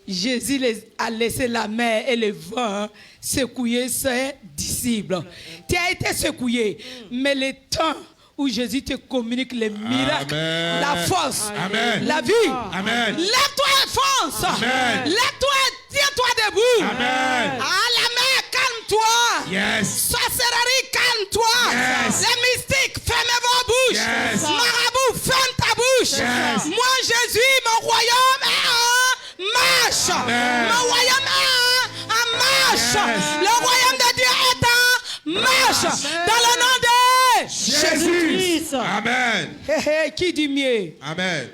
Jésus a laissé la mer et le vent secouer ses disciples. Tu as été secoué, mais le temps où Jésus te communique les miracles, Amen. la force, Amen. la vie, Amen. lève-toi et fonce. Amen. Lève-toi et tiens-toi debout. Amen. Ah, la mer, calme-toi. Yes. Sorcellerie, calme-toi. Yes. Les mystiques, fermez vos bouches. Yes. Marabout, ferme ta bouche. Yes. Moi, Jésus, mon royaume est en marche. Amen. Mon royaume est en marche. Yes. Le royaume de Dieu est en marche. Amen. Dans le nom de Jésus. Jésus-Christ. Amen. Hé, hé, qui dit mieux? Amen.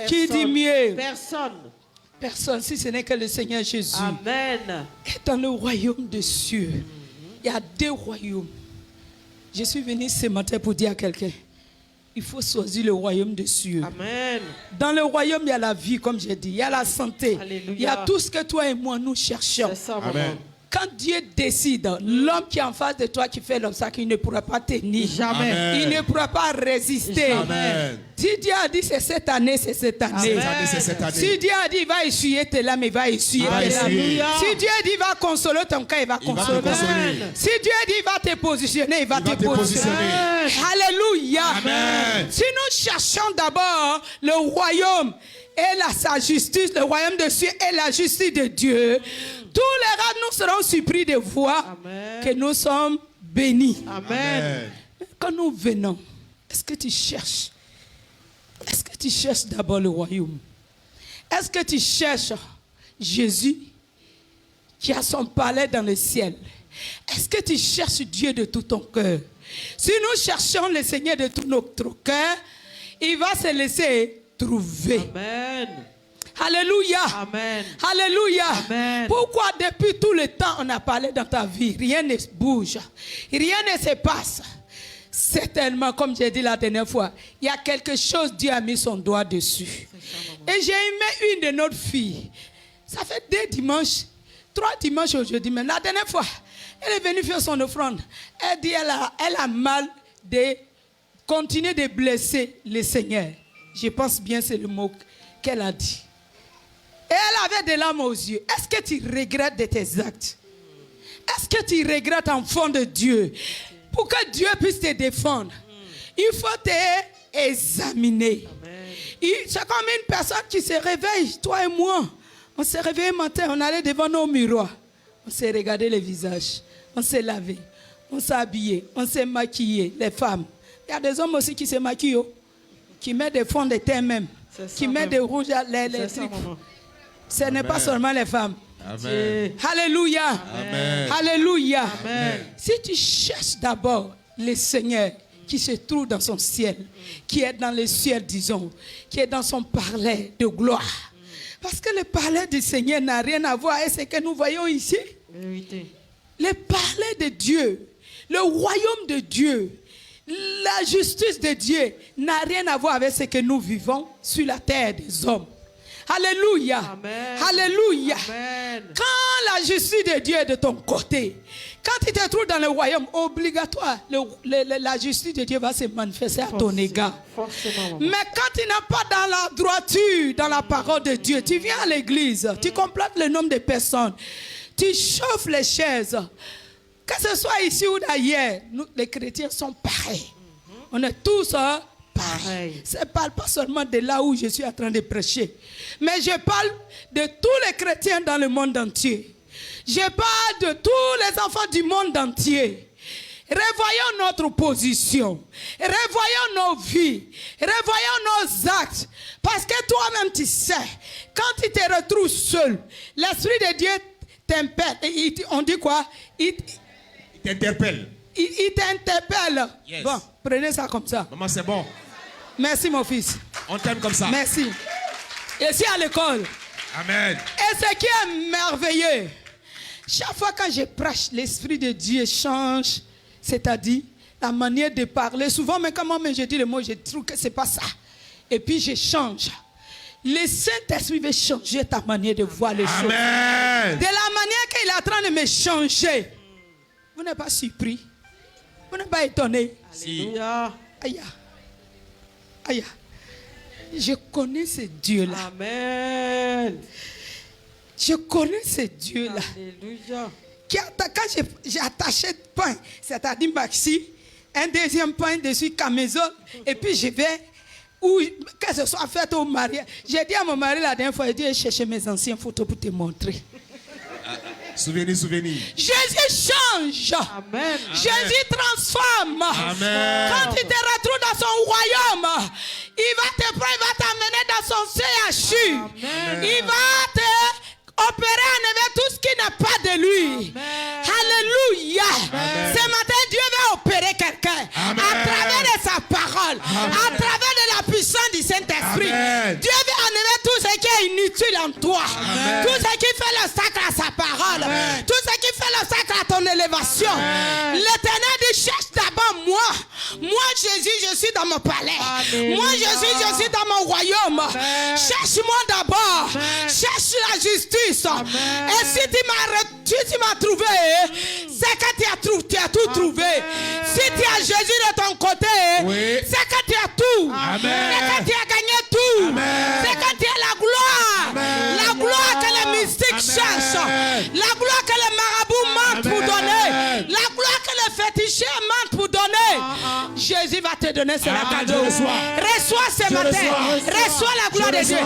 Qui dit mieux? Personne. Personne, si ce n'est que le Seigneur Jésus. Amen. Et dans le royaume des cieux, il y a deux royaumes. Je suis venu ce matin pour dire à quelqu'un, il faut choisir le royaume des cieux. Amen. Dans le royaume, il y a la vie, comme j'ai dit, il y a la santé, Alléluia. il y a tout ce que toi et moi nous cherchons. C'est ça, maman. Amen. Quand Dieu décide, l'homme qui est en face de toi qui fait l'obstacle, il ne pourra pas tenir. Jamais. Amen. Il ne pourra pas résister. Amen. Si Dieu a dit c'est cette année, c'est cette année. Amen. Cette année, c'est cette année. Si Dieu a dit il va essuyer tes larmes, il va essuyer va tes larmes. essuyer. Si Dieu a dit il va consoler ton cas, il va Il va te consoler. consoler. Si Dieu a dit il va te positionner, il va Il va te te positionner. positionner. Alléluia. Amen. Si nous cherchons d'abord le royaume et sa justice, le royaume de Dieu et la justice de Dieu, tous les rats nous serons surpris de voir Amen. que nous sommes bénis. Amen. Amen. Quand nous venons, est-ce que tu cherches? Est-ce que tu cherches d'abord le royaume? Est-ce que tu cherches Jésus qui a son palais dans le ciel? Est-ce que tu cherches Dieu de tout ton cœur? Si nous cherchons le Seigneur de tout notre cœur, il va se laisser trouver. Amen. Alléluia. Amen. Alléluia. Amen. Pourquoi depuis tout le temps on a parlé dans ta vie, rien ne bouge, rien ne se passe? Certainement, comme j'ai dit la dernière fois, il y a quelque chose, Dieu a mis son doigt dessus. Et j'ai aimé une de nos filles. Ça fait 2 dimanches, 3 dimanches aujourd'hui, mais la dernière fois, elle est venue faire son offrande. Elle dit elle a mal de continuer de blesser le Seigneur. Je pense bien c'est le mot qu'elle a dit. Et elle avait des larmes aux yeux. Est-ce que tu regrettes de tes actes? Est-ce que tu regrettes enfant de Dieu? Pour que Dieu puisse te défendre, il faut t'examiner. C'est comme une personne qui se réveille, toi et moi. On s'est réveillé matin, on allait devant nos miroirs. On s'est regardé les visages, on s'est lavé, on s'est habillé, on s'est maquillé, les femmes. Il y a des hommes aussi qui se maquillent, qui mettent des fonds de teint même, qui mettent des rouges à les trucs. Ce n'est pas seulement les femmes. Amen. Alléluia. Amen. Alléluia. Amen. Si tu cherches d'abord le Seigneur qui se trouve dans son ciel, qui est dans le ciel, disons, qui est dans son palais de gloire. Parce que le palais du Seigneur n'a rien à voir avec ce que nous voyons ici. Le palais de Dieu, le royaume de Dieu, la justice de Dieu n'a rien à voir avec ce que nous vivons sur la terre des hommes. Alléluia. Amen. Alléluia. Amen. Quand la justice de Dieu est de ton côté, quand tu te trouves dans le royaume, obligatoire, la justice de Dieu va se manifester à ton égard. Forcément. Mais quand tu n'es pas dans la droiture, dans la parole de Dieu, tu viens à l'église, tu complètes le nombre de personnes, tu chauffes les chaises. Que ce soit ici ou d'ailleurs, nous, les chrétiens sont pareils. On est tous pareil. Je ne parle pas seulement de là où je suis en train de prêcher, mais je parle de tous les chrétiens dans le monde entier. Je parle de tous les enfants du monde entier. Revoyons notre position, revoyons nos vies, revoyons nos actes, parce que toi-même tu sais, quand tu te retrouves seul, l'Esprit de Dieu t'interpelle. On dit quoi? Il t'interpelle. Il t'interpelle. Yes. Bon, prenez ça comme ça. Maman, c'est bon. Merci mon fils. On t'aime comme ça. Merci. Et si à l'école. Amen. Et ce qui est merveilleux, chaque fois quand je prêche, l'Esprit de Dieu change, c'est-à-dire la manière de parler. Souvent, mais quand moi je dis le mot, je trouve que ce n'est pas ça. Et puis je change. Le Saint-Esprit veut changer ta manière de voir les choses. Amen. De la manière qu'il est en train de me changer. Vous n'êtes pas surpris? Vous n'êtes pas étonné? Alléluia. Aïe. Aïe. Je connais ce Dieu-là. Amen. Je connais ce Dieu-là. Alléluia. Quand j'ai attaché le pain, c'est-à-dire maxi, un deuxième pain dessus camisole, et puis je vais, ou que ce soit fait au mariage. J'ai dit à mon mari la dernière fois, il dit, chercher mes anciennes photos pour te montrer. Souvenir. Jésus change. Amen. Jésus transforme. Amen. Quand tu te retrouves dans son royaume, il va te prendre, il va t'amener dans son CHU. Amen. Il va te opérer enlever tout ce qui n'est pas de lui. Amen. Alléluia. Amen. Ce matin, Dieu va opérer quelqu'un à travers de sa parole, à travers de la puissance du Saint-Esprit. Amen. Dieu va enlever tout ce qui est inutile en toi. Amen. Tout ce qui fait l'obstacle à sa parole. Amen. Tout ce qui fait l'obstacle à ton élévation. Amen. L'Éternel dit, cherche d'abord moi. Moi, Jésus, je suis dans mon palais. Alléluia. Moi, je suis dans mon royaume. Amen. Cherche-moi d'abord. Amen. Cherche la justice. Amen. Et si tu m'as trouvé, c'est que tu as tout trouvé. Si tu as Jésus de ton côté, Oui. c'est que tu as tout. Amen. C'est que tu as gagné tout. Amen. C'est que tu as la gloire. Amen. La gloire que les mystiques Amen. cherchent. La gloire que les marabouts mentent pour Amen. donner. La gloire que les féticheurs mentent pour donner. Jésus va te donner, c'est la Amen. cadeau. Je reçois. Reçois ce matin. Reçois la gloire de Dieu.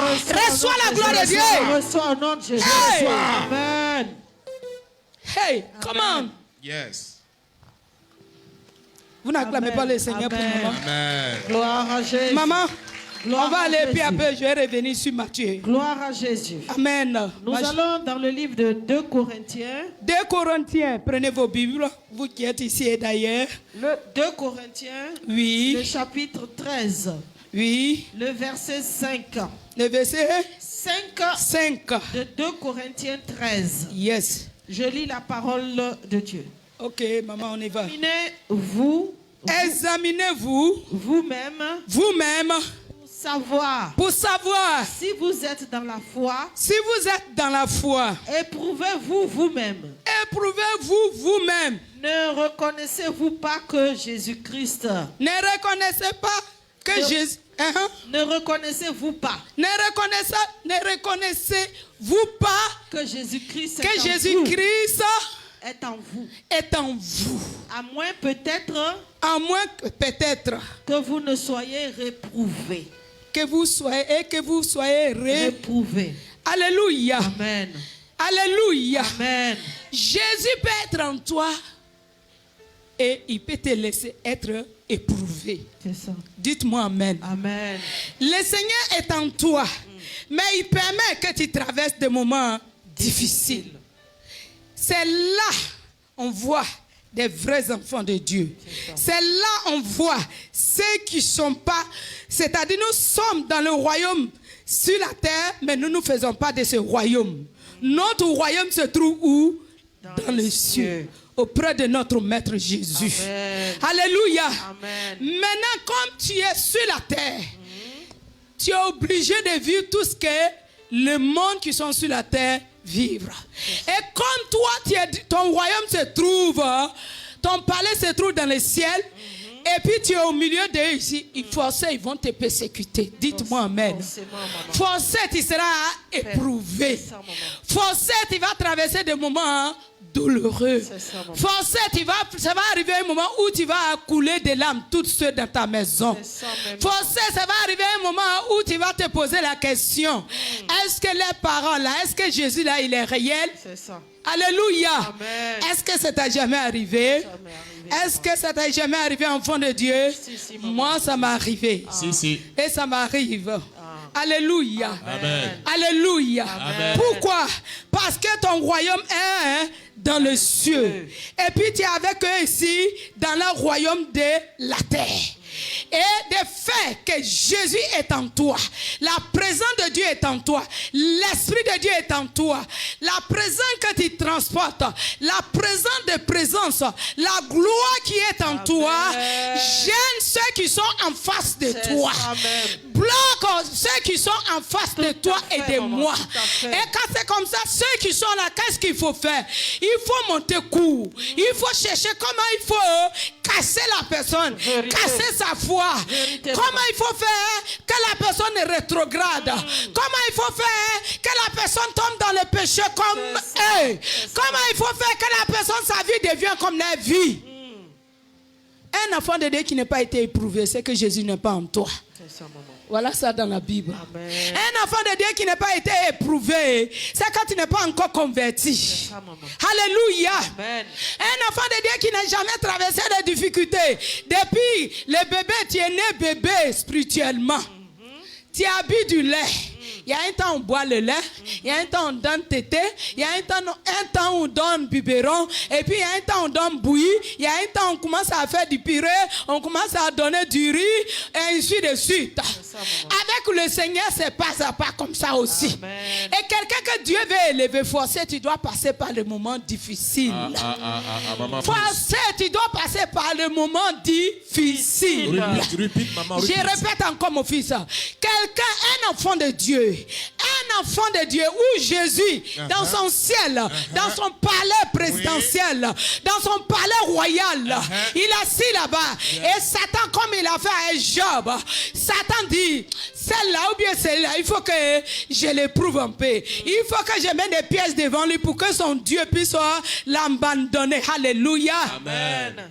Reçois la gloire de Dieu. Reçois au nom de Jésus. Hey. Amen. Hey, come on. Yes. Vous n'acclamez pas le Seigneur pour Amen. maman. Amen. Gloire à Jésus. Maman, Gloire on va à aller Jésus. peu à peu. Je vais revenir sur Matthieu. Gloire à Jésus. Amen. Nous allons dans le livre de 2 Corinthiens. 2 Corinthiens, prenez vos Bibles, vous qui êtes ici et d'ailleurs. Le 2 Corinthiens, le Oui, chapitre 13, oui. le verset 5. Le verset 5 5. de 2 Corinthiens 13. Yes. Je lis la parole de Dieu. Ok, maman, on y va. Examinez-vous Examinez-vous vous-même vous-même pour savoir pour savoir si vous êtes dans la foi. si vous êtes dans la foi. Éprouvez-vous vous-même. Éprouvez-vous vous-même. Ne reconnaissez-vous pas que Jésus-Christ, Ne reconnaissez pas que Non. Jésus... ne reconnaissez-vous pas Ne reconnaissez-vous pas que Jésus-Christ est que en vous, Jésus-Christ est en vous. est en vous. À moins peut-être À moins que peut-être que vous ne soyez réprouvés. que vous soyez Réprouvés. Alléluia. Amen. Alléluia. Amen. Jésus peut être en toi et il peut te laisser être éprouvé. C'est ça. Dites-moi amen. Amen. Le Seigneur est en toi, mais il permet que tu traverses des moments difficiles. C'est là on voit des vrais enfants de Dieu. C'est là on voit ceux qui ne sont pas, c'est-à-dire nous sommes dans le royaume sur la terre, mais nous ne faisons pas de ce royaume. Notre royaume se trouve où? Dans les cieux, auprès de notre Maître Jésus. Amen. Alléluia. Amen. Maintenant, comme tu es sur la terre, tu es obligé de vivre tout ce que le monde qui sont sur la terre vivre. Et comme toi, ton royaume se trouve, ton palais se trouve dans le ciel, et puis tu es au milieu d'eux ici, ils vont te persécuter. Dites-moi amen. Forcé, tu seras éprouvé. Forcé, tu vas traverser des moments douloureux. Forcé, ça va arriver un moment où tu vas couler des larmes toutes seules dans ta maison. Forcé, ça va arriver un moment où tu vas te poser la question, est-ce que les parents là, est-ce que Jésus là, il est réel? C'est ça. Alléluia. Amen. Est-ce que ça t'a jamais arrivé? Est-ce que ça t'a jamais arrivé, enfant de Dieu? Si, moi, ça m'est arrivé. Si. Et ça m'arrive. Alléluia. Amen. Alléluia. Amen. Pourquoi? Parce que ton royaume est dans le cieux. Et puis tu es avec eux ici, dans le royaume de la terre. Et de fait que Jésus est en toi, la présence de Dieu est en toi, l'Esprit de Dieu est en toi, la présence que tu transportes, la présence de présence, la gloire qui est en toi, gêne ceux qui sont en face de toi, bloque ceux qui sont en face de toi et de moi. Et quand c'est comme ça, ceux qui sont là, qu'est-ce qu'il faut faire? Il faut monter court, il faut chercher comment il faut casser la personne, casser sa foi. Comment il faut faire que la personne est rétrograde? Comment il faut faire que la personne tombe dans le péché comme eux? Comment il faut faire que la personne, sa vie devient comme leur vie? Un enfant de Dieu qui n'a pas été éprouvé, c'est que Jésus n'est pas en toi. Voilà ça dans la Bible. Amen. Un enfant de Dieu qui n'a pas été éprouvé, c'est quand tu n'es pas encore converti. Alléluia. Amen. Un enfant de Dieu qui n'a jamais traversé de difficultés. Depuis le bébé, tu es né bébé spirituellement. Tu as bu du lait. Il y a un temps on boit le lait, il y a un temps on donne tété, il y a un temps on donne biberon, et puis il y a un temps on donne bouillie, il y a un temps on commence à faire du purée, on commence à donner du riz, et ainsi de suite. Avec le Seigneur, c'est pas à pas comme ça aussi. Amen. Et quelqu'un que Dieu veut élever, forcé, tu dois passer par le moment difficile. Forcé, tu dois passer par le moment difficile. Je répète encore mon fils. Quelqu'un, un enfant de Dieu, un enfant de Dieu où Jésus, dans son ciel, dans son palais présidentiel, dans son palais royal, il est assis là-bas. Et Satan, comme il a fait à Job, Satan dit, celle-là ou bien celle-là, il faut que je l'éprouve un peu. Il faut que je mette des pièces devant lui pour que son Dieu puisse l'abandonner. Alléluia. Amen.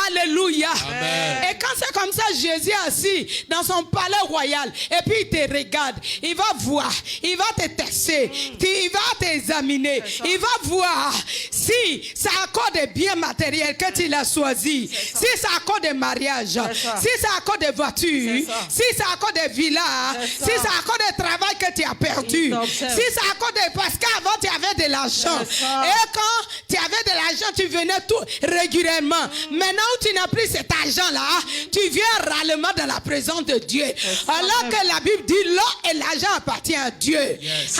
Alléluia. Amen. Et quand c'est comme ça, Jésus est assis dans son palais royal et puis il te regarde, il va voir, il va te tester, il va t'examiner, il va voir si c'est à cause des biens matériels que tu l'as choisi, si c'est à cause des mariages, si c'est à cause des voitures, si c'est à cause des villas, si c'est à cause du travail que tu as perdu, si c'est à cause de... Parce qu'avant tu avais de l'argent. Et quand tu avais de l'argent, tu venais tout régulièrement. Maintenant où tu n'as plus cet argent-là, tu viens rarement dans la présence de Dieu. Alors que la Bible dit l'or et l'argent appartient à Dieu.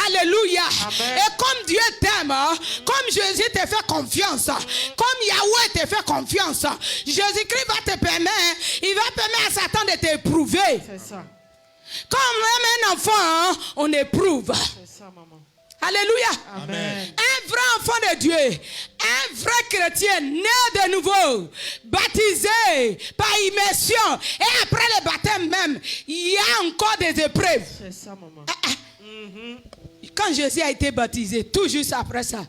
Alléluia. Amen. Et comme Dieu t'aime, comme Jésus te fait confiance, comme Yahweh te fait confiance, Jésus-Christ va te permettre, il va permettre à Satan de t'éprouver. C'est ça. Comme même un enfant, on éprouve. C'est ça, maman. Alléluia. Amen. Un vrai enfant de Dieu, un vrai chrétien, né de nouveau, baptisé par immersion, et après le baptême même, il y a encore des épreuves. C'est ça, maman. Quand Jésus a été baptisé, tout juste après ça,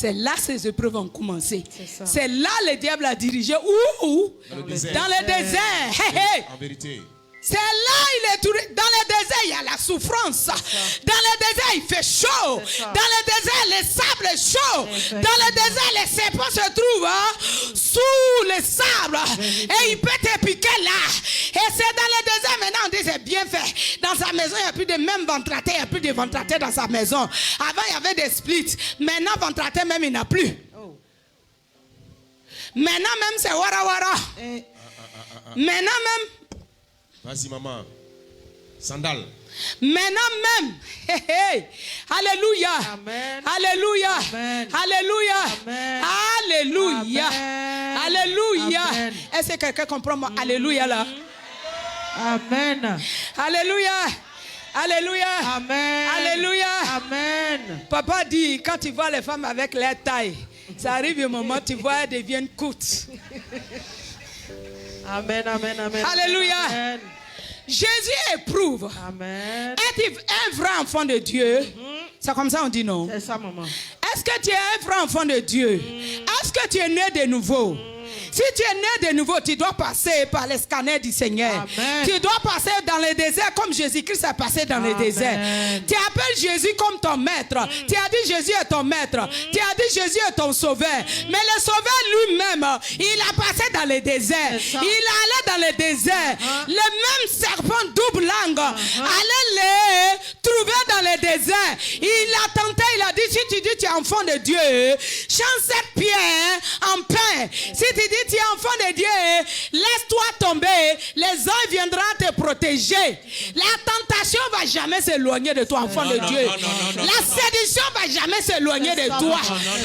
c'est là que ces épreuves ont commencé. C'est ça. C'est là le diable a dirigé. Où? Dans le désert. Dans le désert. Hey, hey. En vérité. C'est là il est tourné. Dans le désert, il y a la souffrance. Dans le désert, il fait chaud. Dans le désert, le sable est chaud. Dans le désert, les serpents se trouvent sous le sable. Et il peut te piquer là. Et c'est dans le désert, maintenant, on dit c'est bien fait. Dans sa maison, il n'y a plus de même ventilateur. Il n'y a plus de ventilateur dans sa maison. Avant, il y avait des splits. Maintenant, ventilateur même, il n'y en a plus. Maintenant, même, c'est wara wara. Maintenant, même. Vas-y, maman. Sandal. Maintenant même, hey, hey. Alléluia, Amen. Alléluia, Amen. Alléluia, Amen. Alléluia, Amen. Alléluia. Amen. Est-ce que quelqu'un comprend mon Alléluia là? Amen. Alléluia, Alléluia, Amen. Alléluia. Amen. Papa dit, quand tu vois les femmes avec leur taille, ça arrive un moment, tu vois, elles deviennent courtes. Amen. Amen. Amen. Alléluia. Amen. Jésus éprouve. Amen. Être un vrai enfant de Dieu, c'est comme ça on dit non? C'est ça, maman. Est-ce que tu es un vrai enfant de Dieu? Est-ce que tu es né de nouveau? Si tu es né de nouveau, tu dois passer par les scanners du Seigneur. Amen. Tu dois passer dans le désert comme Jésus-Christ a passé dans le Amen. désert. Tu appelles Jésus comme ton maître. Tu as dit Jésus est ton maître. Tu as dit Jésus est ton sauveur. Mais le sauveur lui-même, il a passé dans le désert. C'est ça. Il allait dans le désert. Le même serpent double langue allait les trouver dans le désert. Il a tenté, il a dit, si tu dis tu es enfant de Dieu, change cette pierre en pain. Si tu dis tu es enfant de Dieu, laisse-toi tomber. Les anges viendront te protéger. La tentation va jamais s'éloigner de toi, enfant de Dieu. La séduction va jamais s'éloigner de toi.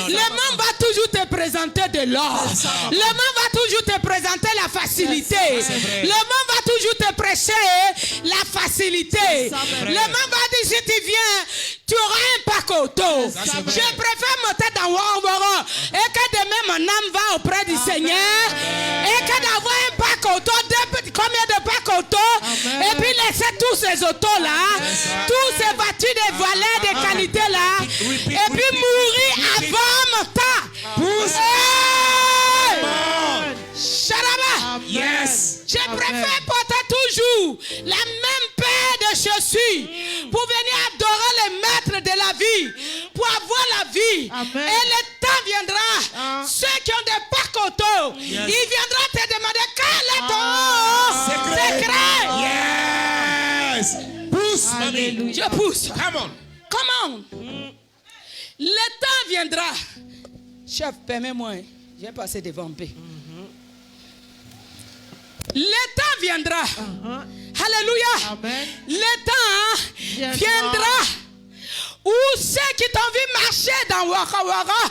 Le monde va toujours te présenter de l'or. Le monde va toujours te présenter la facilité. Le monde va toujours te prêcher la facilité. Le monde va dire si tu viens, tu auras un pacoto. Je préfère monter dans Wawara et que demain mon âme va auprès du Seigneur et que d'avoir un pacoto, combien de pacoto, et puis laisser tous ces autos là, tous ces voitures de valeur de qualité là, et puis mourir avant mon temps. Sharaba. Yes. Je préfère porter toujours la même paire de chaussures pour venir adorer le maître de la vie, pour avoir la vie. Amen. Et le temps viendra, ceux qui ont des pacotos, ils viendront te demander quel est ton secret. Yes. Pousse, mamie. Alléluia. Je pousse. Come on. Comment? Le temps viendra. Chef, permets-moi, je vais passer devant paix. Le temps viendra. Alléluia. Amen. Le temps viendra où ceux qui t'ont vu marcher dans Waka Waka.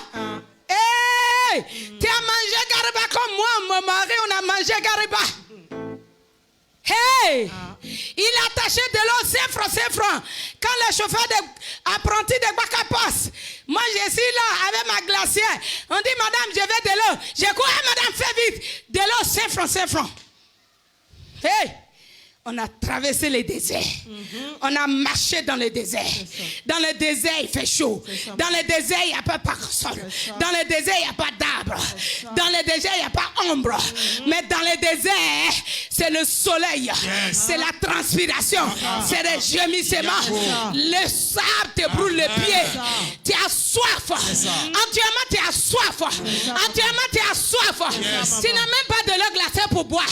Hey, tu as mangé Gariba comme moi, mon mari, on a mangé Gariba. Hey, il a attaché de l'eau 5 francs. Quand le chauffeur apprenti de Baka passe, moi je suis là avec ma glacière. On dit, madame, je veux de l'eau. Je cours, madame, fais vite. De l'eau 5 francs. Hey, on a traversé le désert. On a marché dans le désert. Dans le désert, il fait chaud. Dans le désert, il n'y a pas de parasol. Dans le désert, il n'y a pas d'arbre. Dans le désert, il n'y a pas d'ombre. Mais dans le désert, c'est le soleil. C'est la transpiration. C'est les gémissements. Le sable te brûle les pieds. Tu as soif. Entièrement, tu as soif. Entièrement, tu as soif. Tu n'as même pas de l'eau glacée pour boire.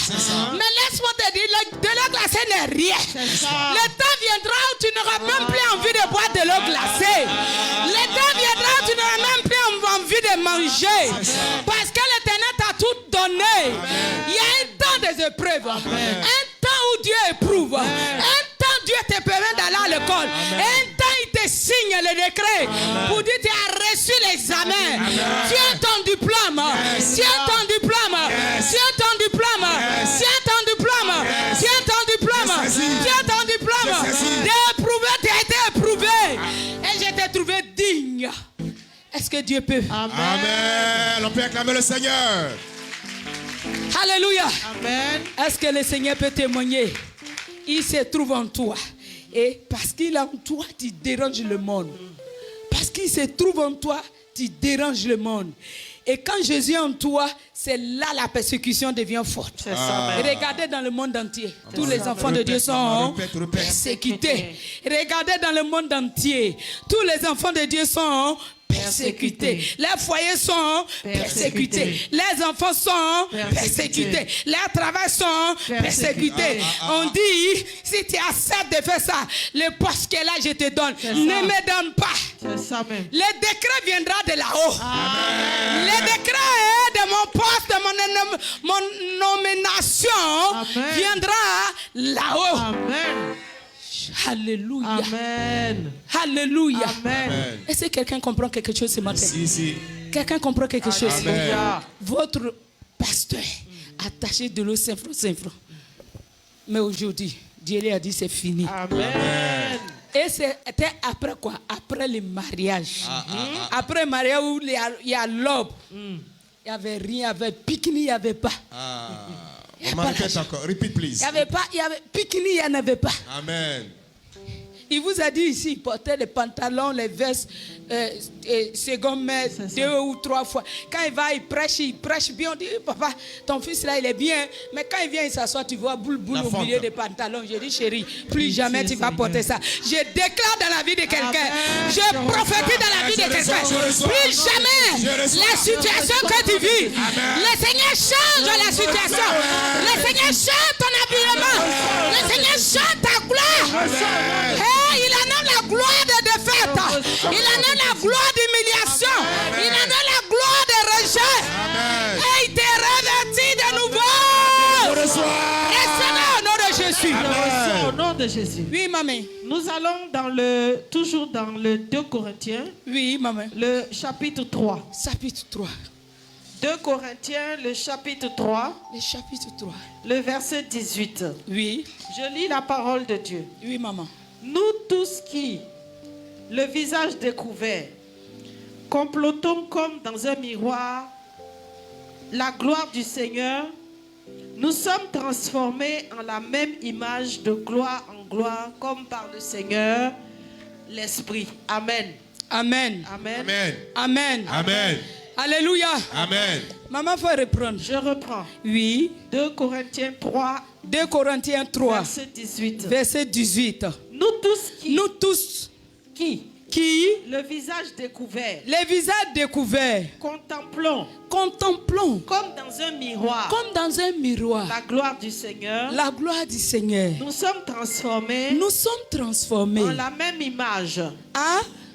Mais laisse-moi te dire, de l'eau glacée n'est rien. Le temps viendra où tu n'auras même plus envie de boire de l'eau glacée. Le temps viendra où tu n'auras même plus envie de manger. Parce que l'Éternel t'a tout donné. Il y a un temps des épreuves. Un temps où Dieu éprouve. Un temps Dieu te permet d'aller à l'école. Un temps il te signe le décret pour dire tu as reçu l'examen. Tu as ton diplôme. Tu as ton diplôme. Tu as ton diplôme. Tu as ton diplôme. Tu as ton diplôme. Tu as ton diplôme. D'éprouver, tu as été éprouvé. Et je t'ai trouvé digne. Est-ce que Dieu peut? Amen. On peut acclamer le Seigneur. Alléluia. Amen. Est-ce que le Seigneur peut témoigner? Il se trouve en toi. Et parce qu'il est en toi, tu déranges le monde. Parce qu'il se trouve en toi, tu déranges le monde. Et quand Jésus est en toi, c'est là la persécution devient forte. Regardez dans le monde entier, tous les enfants de Dieu sont persécutés. Regardez dans le monde entier, tous les enfants de Dieu sont persécutés. Les foyers sont persécutés. Les enfants sont persécutés. Les travails sont persécutés. On dit, si tu acceptes de faire ça, le poste que là je te donne, ne me donne pas. Le décret viendra de là-haut. Le décret de mon poste, de mon nomination viendra là-haut. Amen. Alléluia. Amen. Alléluia. Amen. Est-ce que quelqu'un comprend quelque chose ce matin? Si. Quelqu'un comprend quelque chose? Alléluia. Votre pasteur attaché de l'eau 5 francs. Mais aujourd'hui, Dieu lui a dit c'est fini. Amen. Et c'était après quoi? Après le mariage. Après le mariage où il y a l'aube. Il n'y avait rien, il y avait pique-nique, il n'y avait pas. Répète encore. Repeat, please. Il n'y avait pas, il y avait pique-nique, il n'y en avait pas. Amen. Il vous a dit ici, il portait les pantalons, les vestes, seconde main, 2 ou 3 fois. Quand il va, il prêche bien. On dit, papa, ton fils là, il est bien. Mais quand il vient, il s'assoit, tu vois boule au milieu des pantalons. Je dis, chérie, plus jamais tu vas porter ça. Je déclare dans la vie de quelqu'un, je prophétise dans la vie de quelqu'un, plus jamais la situation que tu vis, le Seigneur change la situation. Le Seigneur change ton habillement. Le Seigneur change ta gloire. Il en a la gloire de défaite. Il en a la gloire d'humiliation. Il en a la gloire de rejet. Et il te revêtit de nouveau. Recevez au nom de Jésus. Reçois au nom de Jésus. Oui, maman. Nous allons toujours dans le 2 Corinthiens. Oui, maman. Le chapitre 3. Chapitre 3. 2 Corinthiens, le chapitre 3. Le chapitre 3. Le verset 18. Oui. Je lis la parole de Dieu. Oui, maman. Nous tous qui, le visage découvert, complotons comme dans un miroir la gloire du Seigneur, nous sommes transformés en la même image de gloire en gloire, comme par le Seigneur, l'Esprit. Amen. Amen. Amen. Amen. Amen. Amen. Alléluia. Amen. Maman, il faut reprendre. Je reprends. Oui. 2 Corinthiens 3. 2 Corinthiens 3. Verset 18. Verset 18. Nous tous qui, le visage découvert, les visages découverts, contemplons comme dans un miroir, la gloire du Seigneur. La gloire du Seigneur. Nous sommes transformés en la même image.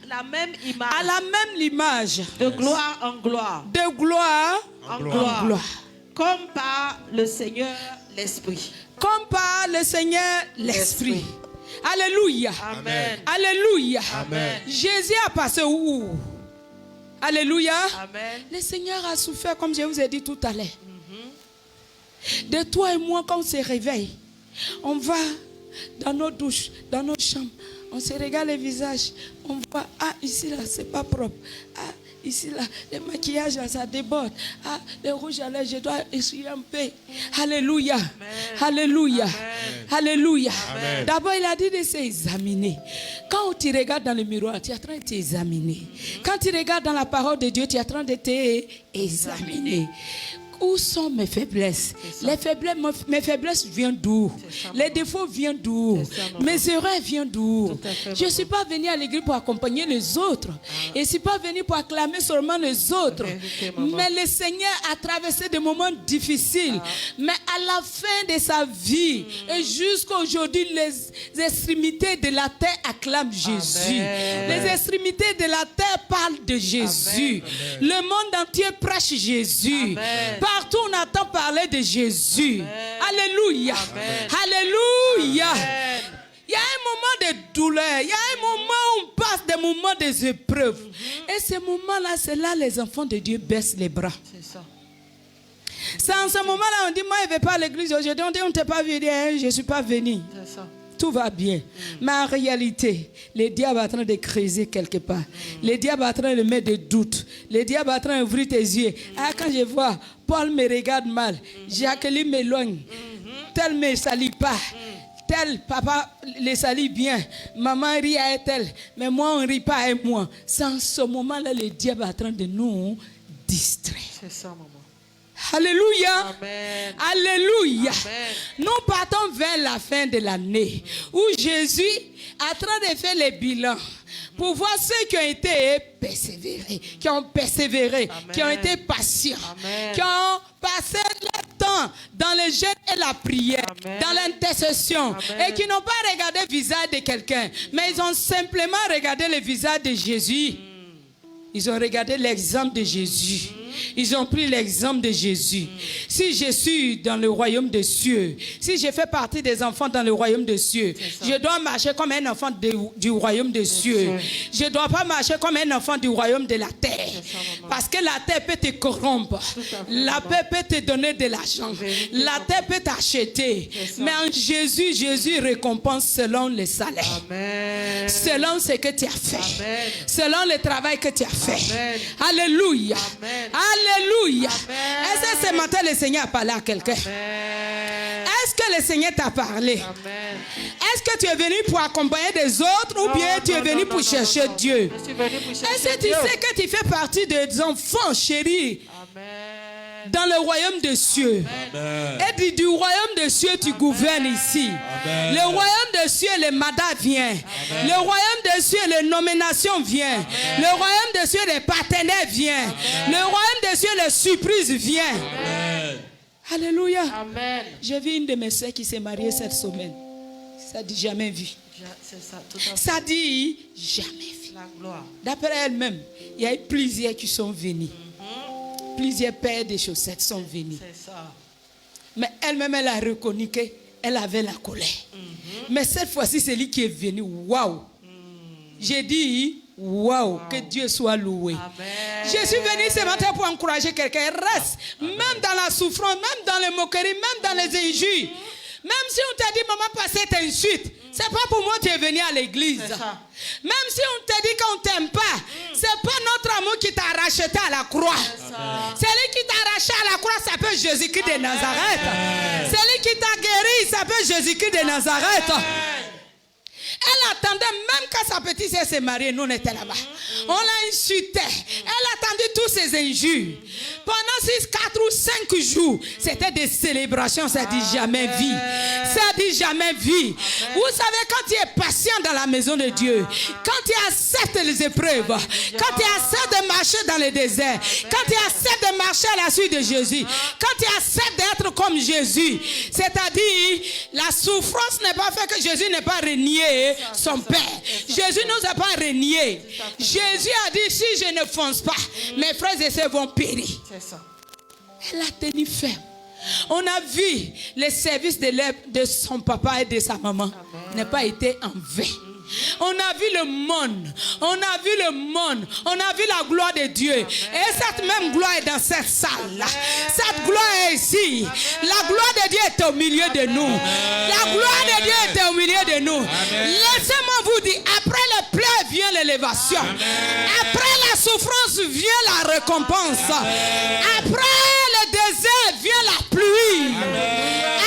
La même image. À la même image. De gloire en gloire. De gloire en gloire. Comme par le Seigneur l'Esprit. Comme par le Seigneur l'Esprit. Alléluia. Amen. Alléluia. Amen. Jésus a passé où? Alléluia. Amen. Le Seigneur a souffert comme je vous ai dit tout à l'heure. De toi et moi, quand on se réveille, on va dans nos douches, dans nos chambres. On se regarde les visages. On voit, ici là, c'est pas propre. Ici là, le maquillage là, ça déborde. Le rouge à lèvres, je dois essuyer un peu. Alléluia. Amen. Alléluia. Amen. Alléluia. Amen. D'abord, il a dit de s'examiner. Quand tu regardes dans le miroir, tu es en train de t'examiner. Quand tu regardes dans la parole de Dieu, tu es en train de t'examiner. Où sont mes faiblesses? Mes faiblesses viennent d'où? Les défauts viennent d'où? Mes erreurs viennent d'où? Je ne suis pas venu à l'église pour accompagner les autres. Et je ne suis pas venu pour acclamer seulement les autres. Mais le Seigneur a traversé des moments difficiles. Mais à la fin de sa vie, et jusqu'à aujourd'hui, les extrémités de la terre acclament Jésus. Les extrémités de la terre parlent de Jésus. Le monde entier prêche Jésus. Partout on entend parler de Jésus. Alléluia. Alléluia. Il y a un moment de douleur. Il y a un moment où on passe des moments des épreuves. Et ces moments-là, c'est là les enfants de Dieu baissent les bras. C'est ça. C'est en ce moment-là on dit, moi je ne vais pas à l'église aujourd'hui. On dit, on ne t'est pas venu, je ne suis pas venu. C'est ça. Tout va bien. Mais en réalité, le diable est en train de creuser quelque part. Le diable est en train de mettre des doutes. Le diable est en train d'ouvrir tes yeux. Quand je vois, Paul me regarde mal. Jacqueline m'éloigne. Tel ne me salue pas. tel, papa les salue bien, maman rit avec tel, mais moi on ne rit pas avec moi. C'est en ce moment-là le diable est en train de nous distraire. C'est ça, maman. Alléluia. Amen. Alléluia. Amen. Nous partons vers la fin de l'année où Jésus est en train de faire les bilans pour voir ceux qui ont été persévérés, qui ont persévéré, Amen. qui ont été patients, Amen. qui ont passé le temps dans le jeûne et la prière, Amen. dans l'intercession, Amen. et qui n'ont pas regardé le visage de quelqu'un, mais ils ont simplement regardé le visage de Jésus. Ils ont regardé l'exemple de Jésus. Ils ont pris l'exemple de Jésus. Si je suis dans le royaume des cieux, si je fais partie des enfants dans le royaume des cieux, je dois marcher comme un enfant du royaume des cieux. Je ne dois pas marcher comme un enfant du royaume de la terre. Parce que la terre peut te corrompre. La terre peut te donner de l'argent. La terre peut t'acheter. Mais en Jésus, Jésus récompense selon le salaire. Amen. Selon ce que tu as fait. Amen. Selon le travail que tu as fait. Amen. Alléluia. Amen. Alléluia. Amen. Est-ce que ce matin le Seigneur a parlé à quelqu'un? Amen. Est-ce que le Seigneur t'a parlé? Amen. Est-ce que tu es venu pour accompagner des autres ou bien tu es venu pour chercher Dieu? Je suis venu pour chercher Est-ce que tu Dieu. sais que tu fais partie des enfants chéris Amen. dans le royaume des cieux? Et du royaume des cieux, tu gouvernes ici. Le royaume des cieux, le mandat vient. Le royaume des cieux, les nominations viennent. Le royaume des cieux, les partenaires viennent. Le royaume des cieux, les surprises viennent. Alléluia. Amen. J'ai vu une de mes soeurs qui s'est mariée cette semaine. Ça dit jamais vu. C'est ça, tout à fait. Ça dit jamais vu. La gloire. D'après elle-même, il y a eu plusieurs qui sont venus. Plusieurs paires de chaussettes sont venus. C'est ça. Mais elle-même, elle a reconnu qu'elle avait la colère. Mais cette fois-ci, c'est lui qui est venu. Waouh! J'ai dit, waouh, que Dieu soit loué. Amen. Je suis venu ce matin pour encourager quelqu'un. Reste, même dans la souffrance, même dans les moqueries, même dans les injures. Même si on t'a dit, maman, pas cette insulte, c'est pas pour moi que tu es venu à l'église. C'est ça. Même si on t'a dit qu'on t'aime pas, c'est pas notre amour qui t'a racheté à la croix. Celui qui t'a racheté à la croix s'appelle Jésus-Christ de Nazareth. Celui qui t'a guéri s'appelle Jésus-Christ de Nazareth. Elle attendait, même quand sa petite sœur s'est mariée, nous on était là-bas. On l'a insulté. Elle attendait tous ces injures. Pendant 6, 4 ou 5 jours, c'était des célébrations, ça dit jamais vu. Ça dit jamais vu. Vous savez, quand tu es patient dans la maison de Dieu, quand tu acceptes les épreuves, quand tu acceptes de marcher dans le désert, quand tu acceptes de marcher à la suite de Jésus, quand tu acceptes d'être comme Jésus, c'est-à-dire, la souffrance n'est pas fait que Jésus n'est pas renié son Père. Jésus nous a pas renié. Jésus a dit, si je ne fonce pas, mes frères et sœurs vont périr. C'est ça. Elle a tenu ferme. On a vu le service de son papa et de sa maman n'a pas été en vain. On a vu le monde. On a vu le monde. On a vu la gloire de Dieu. Et cette même gloire est dans cette salle-là. Cette gloire est ici. La gloire de Dieu est au milieu de nous. La gloire de Dieu est au milieu de nous. Laissez-moi vous dire, après le pleurs vient l'élévation. Après la souffrance vient la récompense. Après le désert vient la pluie.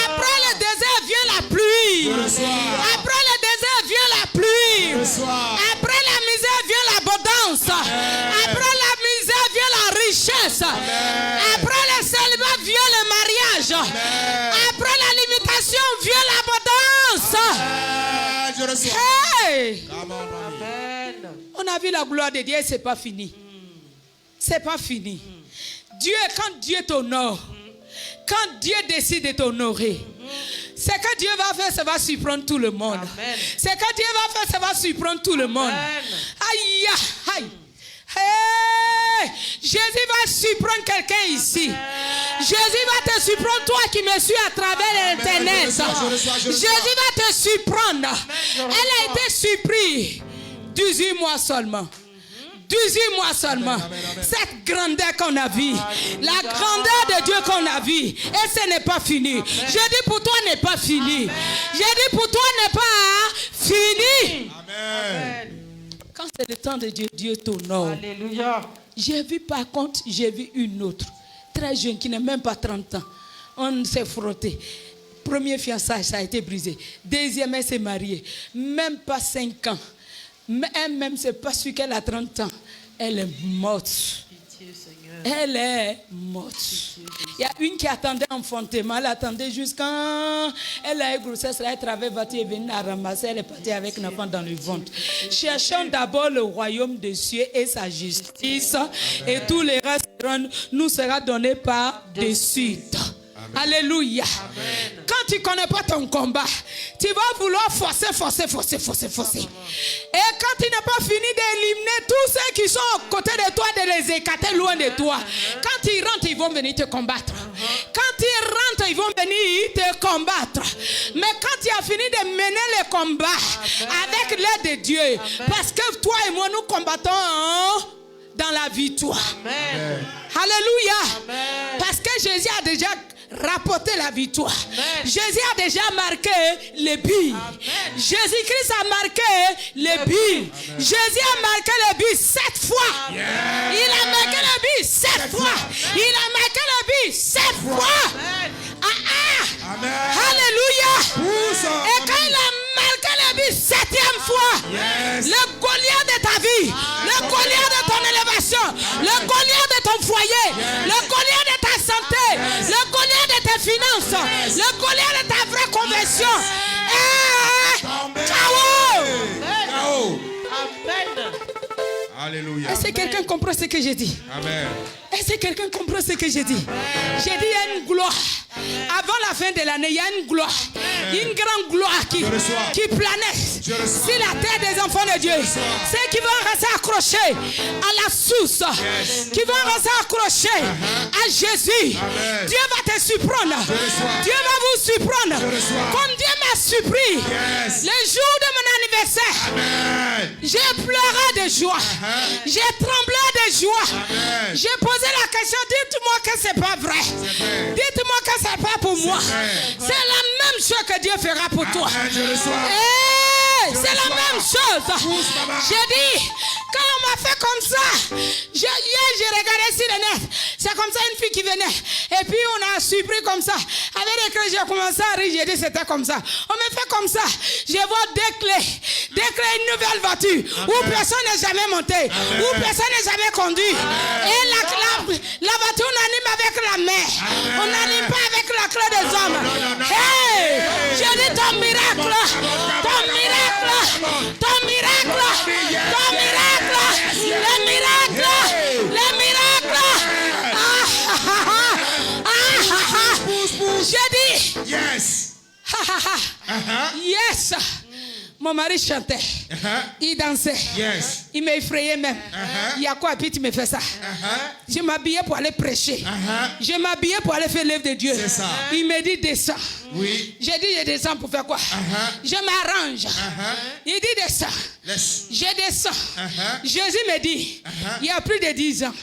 Après le désert vient la pluie. Après le désert vient la pluie. Après la misère vient l'abondance. Après la misère vient la richesse. Après le célibat vient le mariage. Après la limitation vient l'abondance. Hey! Amen. On a vu la gloire de Dieu et c'est pas fini. C'est pas fini. Dieu, quand Dieu t'honore, quand Dieu décide de t'honorer, c'est que Dieu va faire, ça va surprendre tout le monde. Amen. C'est que Dieu va faire, ça va surprendre tout le monde. Amen. Aïe, aïe. Hey, Jésus va surprendre quelqu'un ici. Jésus va te surprendre, toi qui me suis à travers l'internet. Jésus va te surprendre. Elle a été surprise 18 mois seulement. 18 mois seulement. Cette grandeur qu'on a vue, la grandeur de Dieu qu'on a vue, et ce n'est pas fini. Je dis pour toi n'est pas fini. Je dis pour toi n'est pas fini. Amen. Quand c'est le temps de Dieu, Dieu t'honore. Alléluia. J'ai vu par contre, j'ai vu une autre, très jeune, qui n'a même pas 30 ans. On s'est frotté. Premier fiançailles, ça a été brisé. Deuxième, elle s'est mariée. Même pas 5 ans. Elle-même, c'est pas sûr qu'elle a 30 ans. Elle est morte. Pitié, Seigneur. Elle est morte. Il y a une qui attendait enfantement. Elle attendait jusqu'à... Elle a eu grossesse. Elle travaillait, elle est venue la ramasser. Elle est partie avec un enfant dans le ventre. Cherchons d'abord le royaume des cieux et sa justice. Amen. Et tous les restes nous sera donné par de suite. Amen. Alléluia. Amen. Quand tu ne connais pas ton combat, tu vas vouloir forcer. Et quand tu n'as pas fini d'éliminer tous ceux qui sont aux côtés de toi, de les écarter loin de toi. Quand ils rentrent, ils vont venir te combattre. Quand ils rentrent, ils vont venir te combattre. Mais quand tu as fini de mener le combat avec l'aide de Dieu, parce que toi et moi, nous combattons dans la victoire. Amen. Alléluia. Amen. Parce que Jésus a déjà rapporté la victoire. Amen. Jésus a déjà marqué les billes. Jésus-Christ a marqué les billes. Jésus a marqué les billes 7 fois. Yeah. Il a marqué les billes 7 fois. Il a marqué les billes 7 fois. Amen. Alléluia. Et quand il a marqué les billes 7e fois, le Goliath de ta vie, le Goliath de ton élévation, le Goliath de ton foyer, le Goliath de ta santé, le Goliath de tes finances, le Goliath de ta vraie conversion. KO. Amen. Alléluia. Est-ce que quelqu'un comprend ce que j'ai dit? Amen. Est-ce que quelqu'un comprend ce que j'ai dit? J'ai dit il y a une gloire. Avant la fin de l'année, il y a une gloire. Une grande gloire qui planait sur la tête des enfants de Dieu. Ceux qui vont rester accrochés à la source, qui vont rester accrochés à Jésus. Dieu va te surprendre. Dieu va vous surprendre. Comme Dieu m'a surpris le jour de mon anniversaire. J'ai pleuré de joie. J'ai tremblé de joie. J'ai posé la question, dites-moi que c'est pas vrai. Dites-moi que c'est pas pour moi. C'est la même chose que Dieu fera pour toi. C'est la même chose. J'ai dit, quand on m'a fait comme ça, hier j'ai regardé sur le net. C'est comme ça une fille qui venait. Et puis on a surpris comme ça. Avec les clés, j'ai commencé à rire. J'ai dit c'était comme ça. On me fait comme ça. Je vois deux clés, une nouvelle voiture. Où personne n'est jamais monté. Où personne n'est jamais conduit. Et la voiture on anime avec la main. On n'anime pas avec la clé des hommes. Hey! J'ai dit ton miracle. Ton miracle. Ton miracle. Ton miracle. Le miracle. Le miracle. J'ai dit. Yes. Yes. Mon mari chantait. Il dansait. Il m'effrayait même. Il y a quoi, puis tu me fais ça? Je m'habillais pour aller prêcher. Je m'habillais pour aller faire l'œuvre de Dieu. Il me dit descends. Oui. J'ai dit je descends pour faire quoi? Je m'arrange. Il dit descends. Je descends. Jésus me dit il y a plus de 10 ans.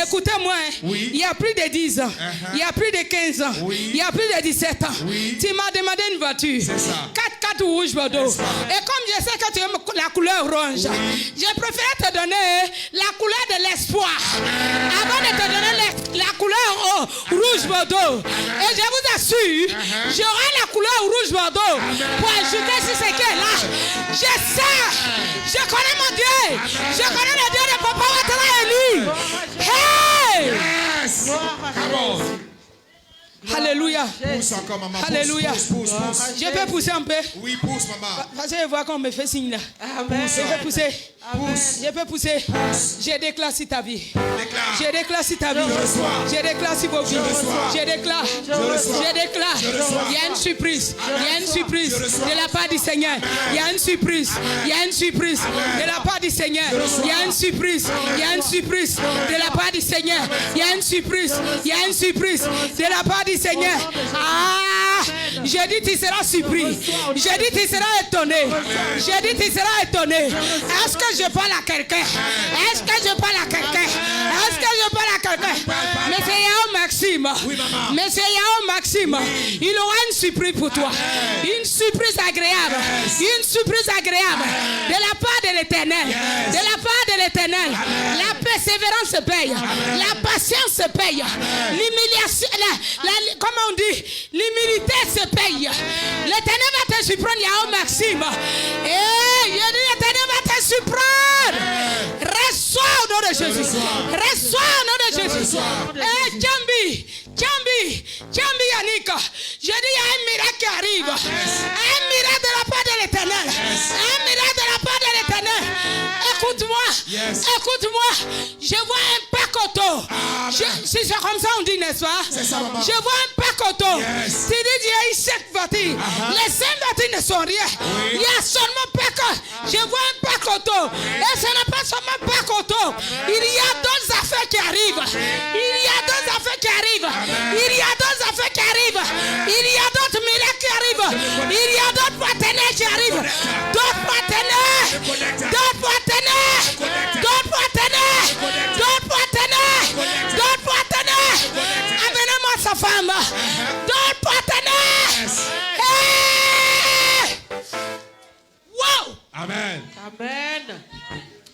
Écoutez-moi. Il y a plus de 10 ans. Il y a plus de 15 ans. Il y a plus de 17 ans. Tu m'as demandé une voiture. 4x4 rouge Bordeaux. Et comme je sais que tu aimes la couleur orange, je préfère te donner la couleur de l'espoir avant de te donner la couleur rouge Bordeaux. Et je vous assure, j'aurai la couleur rouge Bordeaux pour ajouter sur ce qui est là. Je sais, je connais mon Dieu, je connais le Dieu de Papa Ouattara élu. Hey! Yes! Come on. Alléluia. Pousse encore, maman. Alléluia. Pousse. Je peux pousser un peu. Oui, pousse, maman. Parce que je vois qu'on me fait signe là. Je peux pousser. Je peux pousser. Je déclare sur ta vie. Je déclare sur ta vie. Je déclare sur vos vies. Je déclare. Il y a une surprise. Il y a une surprise de la part du Seigneur. Il y a une surprise. Il y a une surprise de la part du Seigneur. Il y a une surprise. Il y a une surprise de la part du Seigneur. Il y a une surprise. Il y a une surprise de la part du Seigneur. J'ai dit tu seras surpris. J'ai dit tu seras étonné. J'ai dit tu seras étonné. Est-ce que je parle à quelqu'un? Est-ce que je parle à quelqu'un? Est-ce que je parle à quelqu'un? Mais c'est un Maxime. Oui, maman. Monsieur Yao Maxime, il aura une surprise pour toi. Une surprise agréable. Une surprise agréable. De la part de l'Éternel. De la part de l'Éternel. La persévérance se paye. La patience se paye. L'humiliation, comment on dit? L'humilité se paye. L'Éternel va te surprendre, Yao Maxime. Et l'Éternel va te surprendre. Reçois au nom de Jésus. Reçois au nom de Jésus. Jambi Yannick. Je dis, il y a un miracle qui arrive. Un miracle de la part de l'Éternel. Un miracle de la part de l'Éternel. Écoute-moi. Écoute-moi. Je vois un pacoto. Si c'est comme ça, on dit, n'est-ce pas? Je vois un pacoto. Tu dis, il y a une sept voitures. Les 5 voitures ne sont rien. Il y a seulement pacoto. Je vois un pacoto. Et ce n'est pas seulement pacoto. Il y a d'autres affaires qui arrivent. Il y a d'autres affaires qui arrivent. Il y a d'autres affaires qui arrivent. Il y a d'autres miracles qui arrivent. Il y a d'autres partenaires qui arrivent. D'autres partenaires. D'autres partenaires. D'autres partenaires. D'autres partenaires. D'autres partenaires. Amenez-moi sa femme. D'autres partenaires. Hey! Wow! Amen. Amen.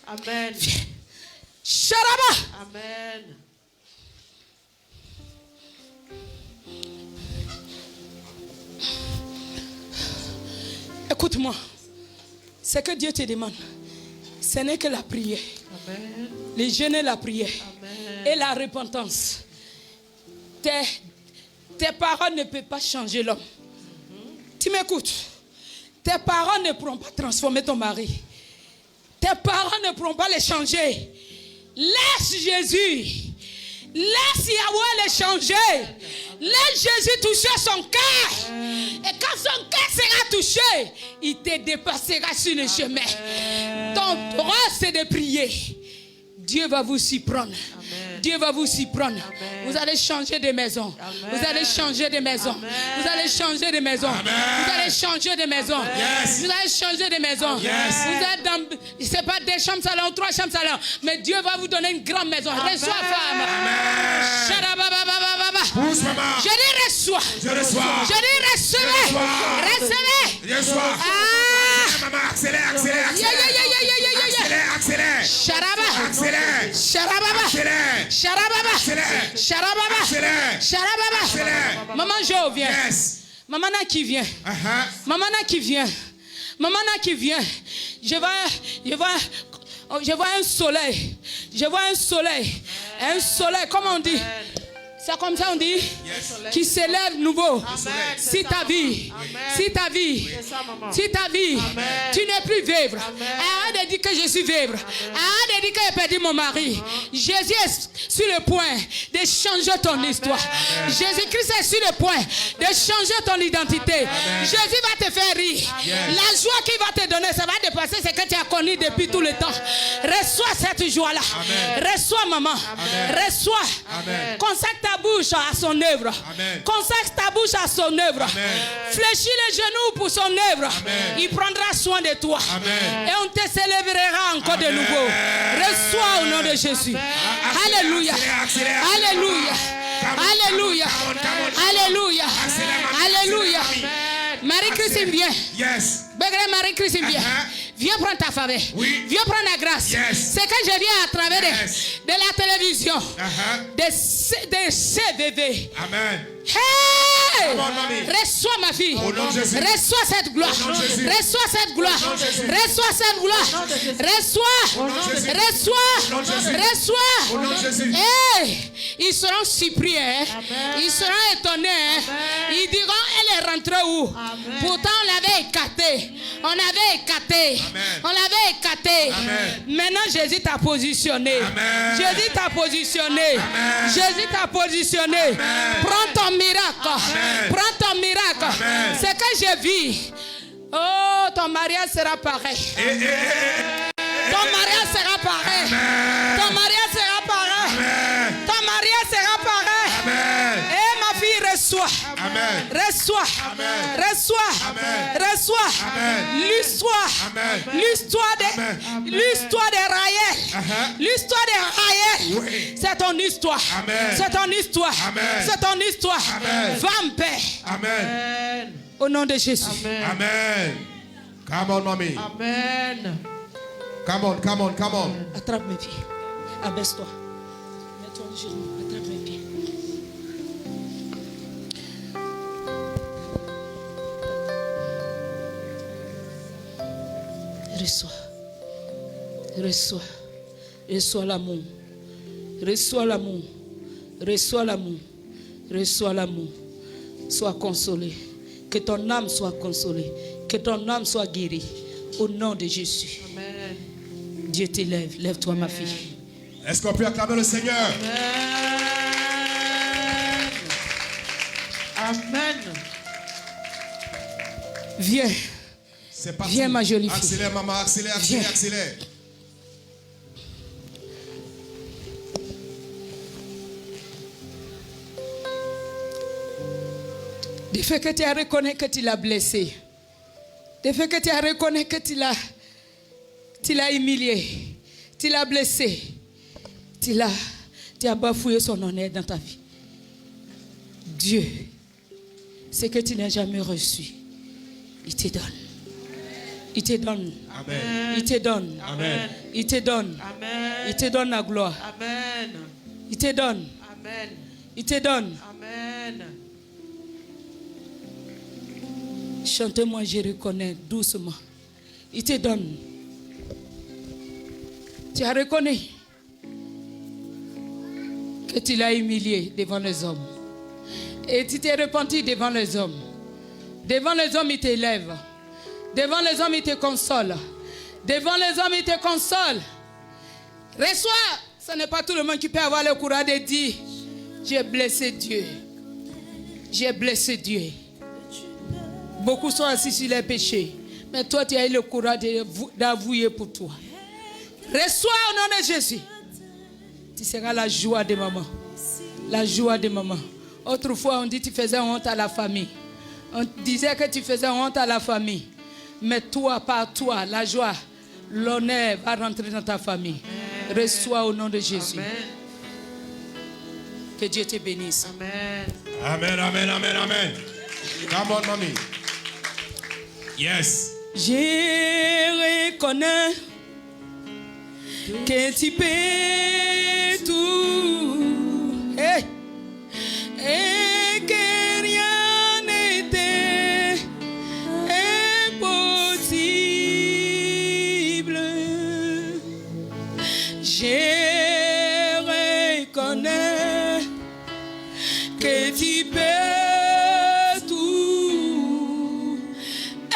Amen. Sharaba. Amen. Écoute-moi. Ce que Dieu te demande, ce n'est que la prière. Amen. Le jeûne et la prière. Amen. Et la repentance. Tes paroles ne peuvent pas changer l'homme. Tu m'écoutes? Tes paroles ne pourront pas transformer ton mari. Tes paroles ne pourront pas les changer. Laisse Jésus. Laisse Yahweh les changer. Laisse Jésus toucher son cœur. Et quand son cœur sera touché, il te dépassera sur le chemin. Ton rôle, c'est de prier. Dieu va vous s'y prendre. Dieu va vous s'y prendre. Amen. Vous allez changer de maison. Amen. Vous allez changer de maison. Amen. Vous allez changer de maison. Amen. Vous allez changer de maison. Yes. Vous allez changer de maison. Yes. Vous êtes dans, c'est pas 2 chambres salon, 3 chambres salon, mais Dieu va vous donner une grande maison. Reçois, femme. Sharabababababa. Pousse, maman. Je dis reçois. Je reçois. Je dis recevez. Recevez. Je reçois. Ah. Maman, accélère, accélère, accélère. Accélère, accélère. Sharaba. Accélère. Sharababa. Accélère. Sharababa. Accélère. Sharababa. Accélère. Sharababa. Accélère. Maman Jo vient. Yes. Maman là qui vient. Uh-huh. Maman là qui vient. Maman là qui vient. Je vois un soleil. Je vois un soleil. Un soleil, comment on dit? C'est comme ça on dit? Yes. Qui s'élève nouveau. Amen. Si ta vie, si ta vie, C'est ça, maman. si ta vie, Amen. tu n'es plus vivre. Amen. Arrête de dire que je suis vivre. Arrête de dire que j'ai perdu mon mari. Jésus est sur le point de changer ton histoire. Jésus-Christ est sur le point de changer ton identité. Jésus va te faire rire. La joie qu'il va te donner, ça va dépasser ce que tu as connu depuis tout le temps. Reçois cette joie-là. Reçois, maman. Reçois. Amen. Consacre ta bouche à son œuvre. Amen. Consacre ta bouche à son œuvre. Amen. Fléchis les genoux pour son œuvre. Amen. Il prendra soin de toi. Amen. Et on te célébrera encore de Amen. nouveau. Reçois au nom de Jésus. Alléluia. Accélère. Alléluia. Alléluia. Alléluia. Alléluia. Marie-Christine, viens. Yes. Bégré Marie-Christine, viens. Viens prendre ta faveur. Oui. Viens prendre la grâce. Yes. C'est que je viens à travers Yes. de la télévision. Uh-huh. De CVV. Amen. Hey! Come on, mommy. Reçois ma fille. Au nom de Jésus. Reçois cette gloire. Au nom de Jésus. Reçois cette gloire. Au nom de Jésus. Reçois cette gloire. Reçois. Au nom de Jésus. Reçois. Au nom de Jésus. Reçois. Au nom de Jésus. Hey! Ils seront surpris. Hein? Ils seront étonnés. Hein? Ils diront, elle est rentrée où? Pourtant, on l'avait écartée. On l'avait écartée. Amen. On l'avait écartée. Amen. Maintenant, Jésus t'a positionné. Amen. Jésus t'a positionné. Amen. Jésus t'a positionné. Amen. Prends ton miracle. Amen. Prends ton miracle. Amen. Ce que j'ai vu. Oh, ton mariage sera pareil. Ton mariage sera pareil. Ton mariage sera pareil. Ton mariage sera pareil. Amen. Et ma fille reçoit. Amen. Reçois. Amen. Reçois. Amen. Reçois. Amen. L'histoire. Amen. L'histoire Amen. des Raël. L'histoire des Raël. Oui. C'est ton histoire. Amen. C'est ton histoire. Amen. C'est ton histoire. Amen. Va en paix. Amen. Au nom de Jésus. Amen. Come on, mommy. Amen. Come on, come on, come on. Attrape mes pieds. Abaisse-toi. Mets-toi au genou. Attrape mes pieds. Reçois. Reçois. Reçois l'amour. Reçois l'amour. Reçois l'amour. Reçois l'amour. Sois consolé. Que ton âme soit consolée. Que ton âme soit guérie. Au nom de Jésus. Amen. Dieu t'élève. Lève-toi, ma fille. Est-ce qu'on peut acclamer le Seigneur? Amen. Viens. C'est parti. Viens, ma jolie fille. Accélère, maman. Accélère, accélère, Viens. accélère. Du fait que tu as reconnu que tu l'as blessé. Du fait que tu as reconnu que tu l'as humilié. Tu l'as blessé. Tu as bafoué son honneur dans ta vie. Dieu, ce que tu n'as jamais reçu, il te donne. Il te donne. Amen. Il te donne. Amen. Il te donne. Amen. Il te donne la gloire. Amen. Il te donne. Amen. Il te donne. Amen. Chante-moi, je reconnais doucement. Il te donne. Tu as reconnu que tu l'as humilié devant les hommes. Et tu t'es repenti devant les hommes. Devant les hommes, il t'élève. Devant les hommes, il te console. Devant les hommes, il te console. Reçois. Ce n'est pas tout le monde qui peut avoir le courage de dire: j'ai blessé Dieu. J'ai blessé Dieu. Beaucoup sont assis sur les péchés. Mais toi, tu as eu le courage d'avouer pour toi. Reçois au nom de Jésus. Tu seras la joie de maman. La joie de maman. Autrefois, on dit que tu faisais honte à la famille. On disait que tu faisais honte à la famille. Mais toi, par toi, la joie, l'honneur va rentrer dans ta famille. Reçois au nom de Jésus. Amen. Que Dieu te bénisse. Amen. Amen, amen, amen, amen. Come on, mommy. Yes. Je reconnais que tu peux tout. Hey. Et que rien n'était impossible. Je reconnais que tu peux tout. Et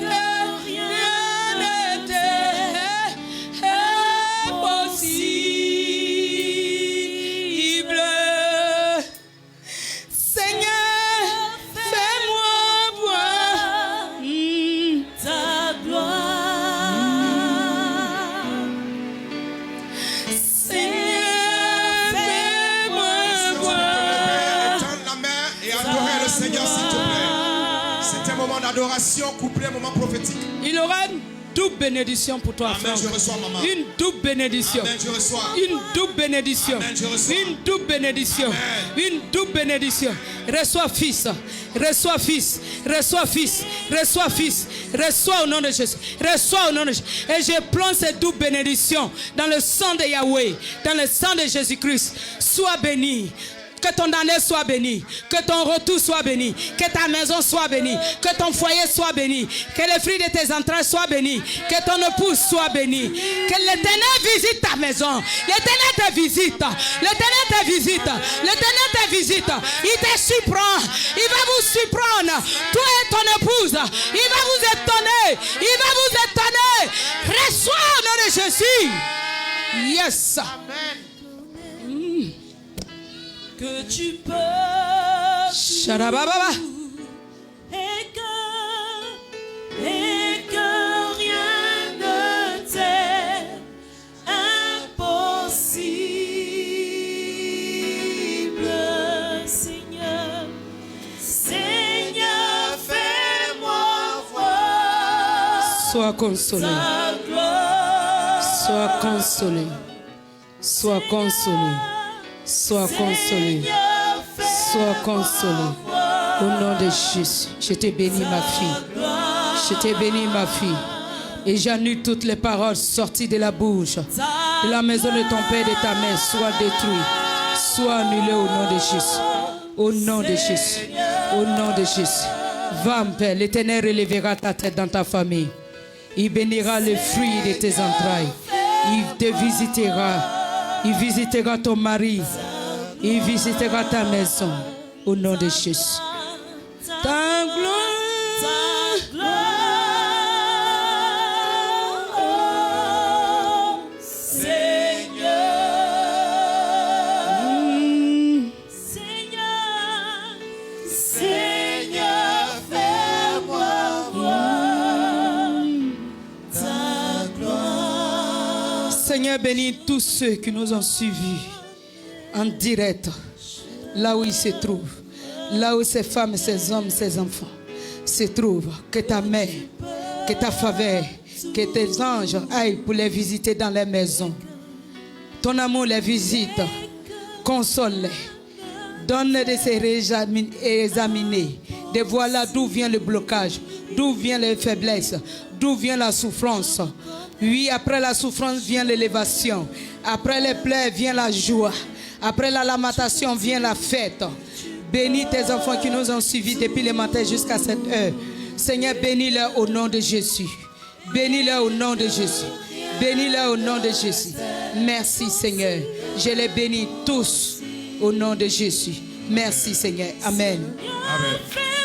que rien n'était impossible. Seigneur, fais-moi voir ta gloire. Seigneur, fais-moi voir. Tendre la main et adorer le Seigneur, s'il te plaît. C'est un moment d'adoration couplé à un moment prophétique. Il aura une double bénédiction pour toi, Amen, frère. je reçois, maman. Une double bénédiction. Amen, je reçois. Une double bénédiction. Amen, je reçois. Une double bénédiction. Amen. Une double bénédiction. Reçois fils. Reçois fils. Reçois fils. Reçois fils. Reçois au nom de Jésus. Reçois au nom de Jésus. Et je plonge cette double bénédiction dans le sang de Yahweh. Dans le sang de Jésus-Christ. Sois béni. Que ton année soit bénie, que ton retour soit béni, que ta maison soit bénie, que ton foyer soit béni, que les fruits de tes entrailles soient bénis, que ton épouse soit bénie, que l'Éternel visite ta maison, l'Éternel te visite, l'Éternel te visite, l'Éternel te visite, il te surprend, il va vous surprendre, toi et ton épouse, il va vous étonner, il va vous étonner. Reçois au nom de Jésus. Yes. Amen. Que tu peux Sharababa. et que rien ne t'est impossible, Seigneur. Sois consolé. ta gloire. Sois consolé. Sois consolé. Sois consolé. Sois consolé. Au nom de Jésus, je te bénis ma fille. Je te bénis ma fille. Et j'annule toutes les paroles sorties de la bouche, de la maison de ton père et de ta mère, soit détruites, soit annulées au nom de Jésus. Au nom de Jésus. Au nom de Jésus. Va, mon Père, l'Éternel relèvera ta tête dans ta famille. Il bénira le fruit de tes entrailles. Il te visitera. Il visitera ton mari. Il visitera ta maison. Au nom de Jésus. Ta gloire. Seigneur, bénis tous ceux qui nous ont suivis en direct, là où ils se trouvent, là où ces femmes, ces hommes, ces enfants se trouvent. Que ta main, que ta faveur, que tes anges aillent pour les visiter dans les maisons. Ton amour les visite, console-les, donne de se réexaminer, de voir là d'où vient le blocage, d'où vient les faiblesses, d'où vient la souffrance. Oui, après la souffrance vient l'élévation. Après les pleurs vient la joie. Après la lamentation vient la fête. Bénis tes enfants qui nous ont suivis depuis le matin jusqu'à cette heure. Seigneur, bénis-les au nom de Jésus. Bénis-les au nom de Jésus. Bénis-les au nom de Jésus. Merci Seigneur. Je les bénis tous au nom de Jésus. Merci Seigneur. Amen. Amen.